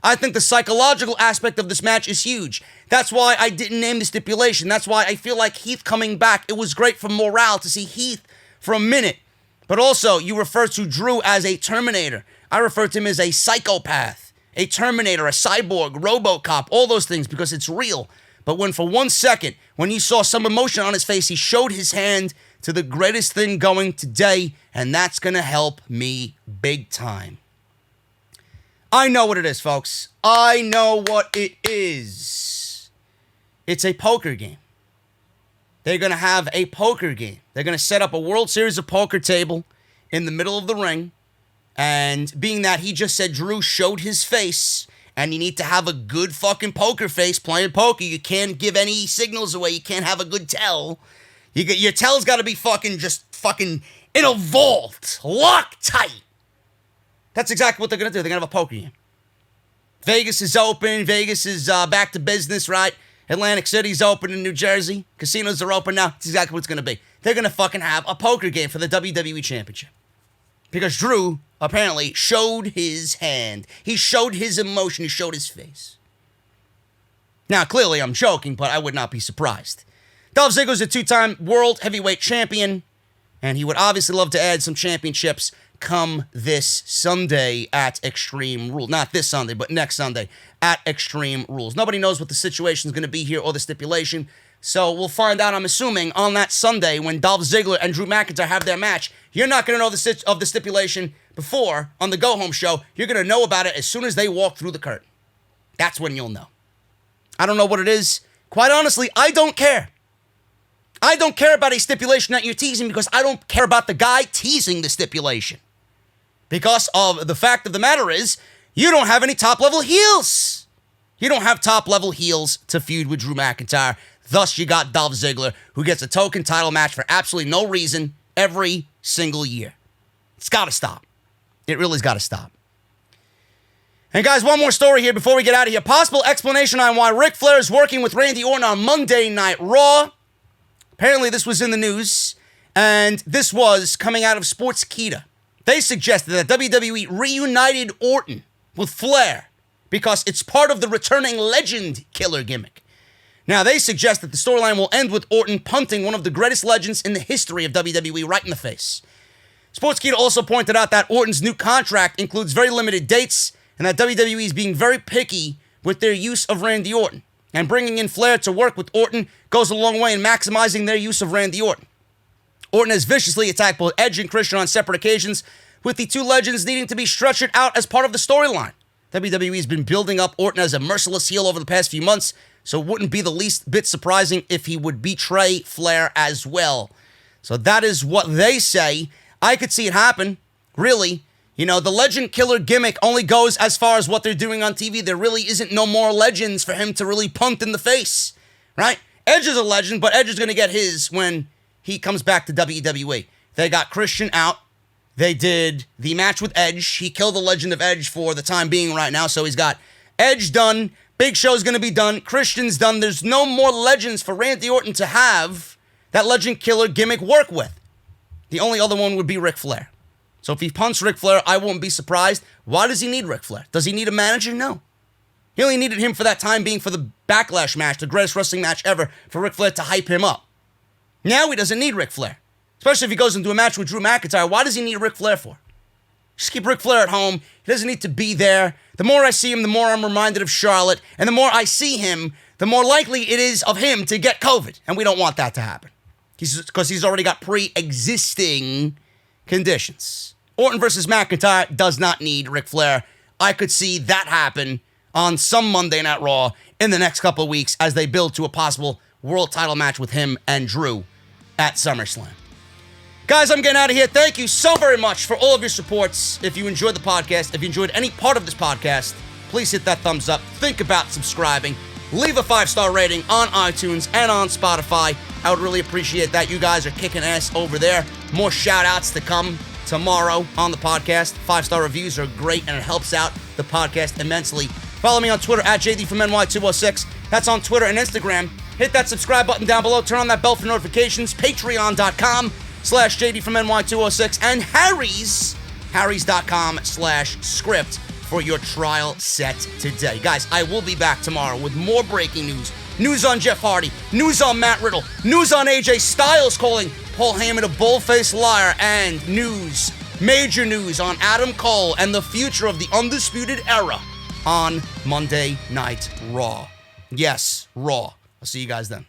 I think the psychological aspect of this match is huge. That's why I didn't name the stipulation. That's why I feel like Heath coming back, it was great for morale to see Heath for a minute. But also, you refer to Drew as a Terminator. I refer to him as a psychopath, a Terminator, a cyborg, RoboCop, all those things because it's real. But when for 1 second, when you saw some emotion on his face, he showed his hand to the greatest thing going today, and that's going to help me big time. I know what it is, folks. I know what it is. It's a poker game. They're going to have a poker game. They're going to set up a World Series of Poker table in the middle of the ring. And being that he just said Drew showed his face, and you need to have a good fucking poker face playing poker. You can't give any signals away. You can't have a good tell. Your tell's got to be fucking in a vault, locked tight. That's exactly what they're going to do. They're going to have a poker game. Vegas is open. Vegas is back to business, right? Atlantic City's open in New Jersey. Casinos are open now. That's exactly what it's going to be. They're going to fucking have a poker game for the WWE Championship. Because Drew apparently showed his hand. He showed his emotion. He showed his face. Now, clearly I'm joking, but I would not be surprised. Dolph Ziggler's a 2-time World Heavyweight Champion, and he would obviously love to add some championships come this Sunday at Extreme Rules. Not this Sunday, but next Sunday at Extreme Rules. Nobody knows what the situation is going to be here or the stipulation, so we'll find out, I'm assuming, on that Sunday when Dolph Ziggler and Drew McIntyre have their match. You're not going to know the stipulation before on the Go Home show. You're going to know about it as soon as they walk through the curtain. That's when you'll know. I don't know what it is. Quite honestly, I don't care. I don't care about a stipulation that you're teasing because I don't care about the guy teasing the stipulation. Because of the fact of the matter is, you don't have any top-level heels. You don't have top-level heels to feud with Drew McIntyre. Thus, you got Dolph Ziggler, who gets a token title match for absolutely no reason every single year. It's got to stop. It really's got to stop. And guys, one more story here before we get out of here. Possible explanation on why Ric Flair is working with Randy Orton on Monday Night Raw. Apparently, this was in the news, and this was coming out of Sportskeeda. They suggested that WWE reunited Orton with Flair because it's part of the returning legend killer gimmick. Now, they suggest that the storyline will end with Orton punting one of the greatest legends in the history of WWE right in the face. Sportskeeda also pointed out that Orton's new contract includes very limited dates and that WWE is being very picky with their use of Randy Orton. And bringing in Flair to work with Orton goes a long way in maximizing their use of Randy Orton. Orton has viciously attacked both Edge and Christian on separate occasions, with the two legends needing to be stretchered out as part of the storyline. WWE has been building up Orton as a merciless heel over the past few months, so it wouldn't be the least bit surprising if he would betray Flair as well. So that is what they say. I could see it happen, really. You know, the legend killer gimmick only goes as far as what they're doing on TV. There really isn't no more legends for him to really punt in the face, right? Edge is a legend, but Edge is going to get his when he comes back to WWE. They got Christian out. They did the match with Edge. He killed the legend of Edge for the time being right now, so he's got Edge done. Big Show's going to be done. Christian's done. There's no more legends for Randy Orton to have that legend killer gimmick work with. The only other one would be Ric Flair. So if he punts Ric Flair, I won't be surprised. Why does he need Ric Flair? Does he need a manager? No. He only needed him for that time being for the Backlash match, the greatest wrestling match ever, for Ric Flair to hype him up. Now he doesn't need Ric Flair. Especially if he goes into a match with Drew McIntyre. Why does he need Ric Flair for? Just keep Ric Flair at home. He doesn't need to be there. The more I see him, the more I'm reminded of Charlotte. And the more I see him, the more likely it is of him to get COVID. And we don't want that to happen. Because he's already got pre-existing conditions. Orton versus McIntyre does not need Ric Flair. I could see that happen on some Monday Night Raw in the next couple of weeks as they build to a possible world title match with him and Drew at SummerSlam. Guys, I'm getting out of here. Thank you so very much for all of your supports. If you enjoyed the podcast, if you enjoyed any part of this podcast, please hit that thumbs up. Think about subscribing. Leave a 5-star rating on iTunes and on Spotify. I would really appreciate that. You guys are kicking ass over there. More shout-outs to come tomorrow on the podcast. 5-star reviews are great, and it helps out the podcast immensely. Follow me on Twitter at JDfromNY206. That's on Twitter and Instagram. Hit that subscribe button down below. Turn on that bell for notifications. Patreon.com/JDfromNY206 and Harrys.com/script for your trial set today. Guys, I will be back tomorrow with more breaking news. News on Jeff Hardy. News on Matt Riddle. News on AJ Styles calling Paul Heyman a bull-faced liar. And news, major news on Adam Cole and the future of the Undisputed Era on Monday Night Raw. Yes, Raw. I'll see you guys then.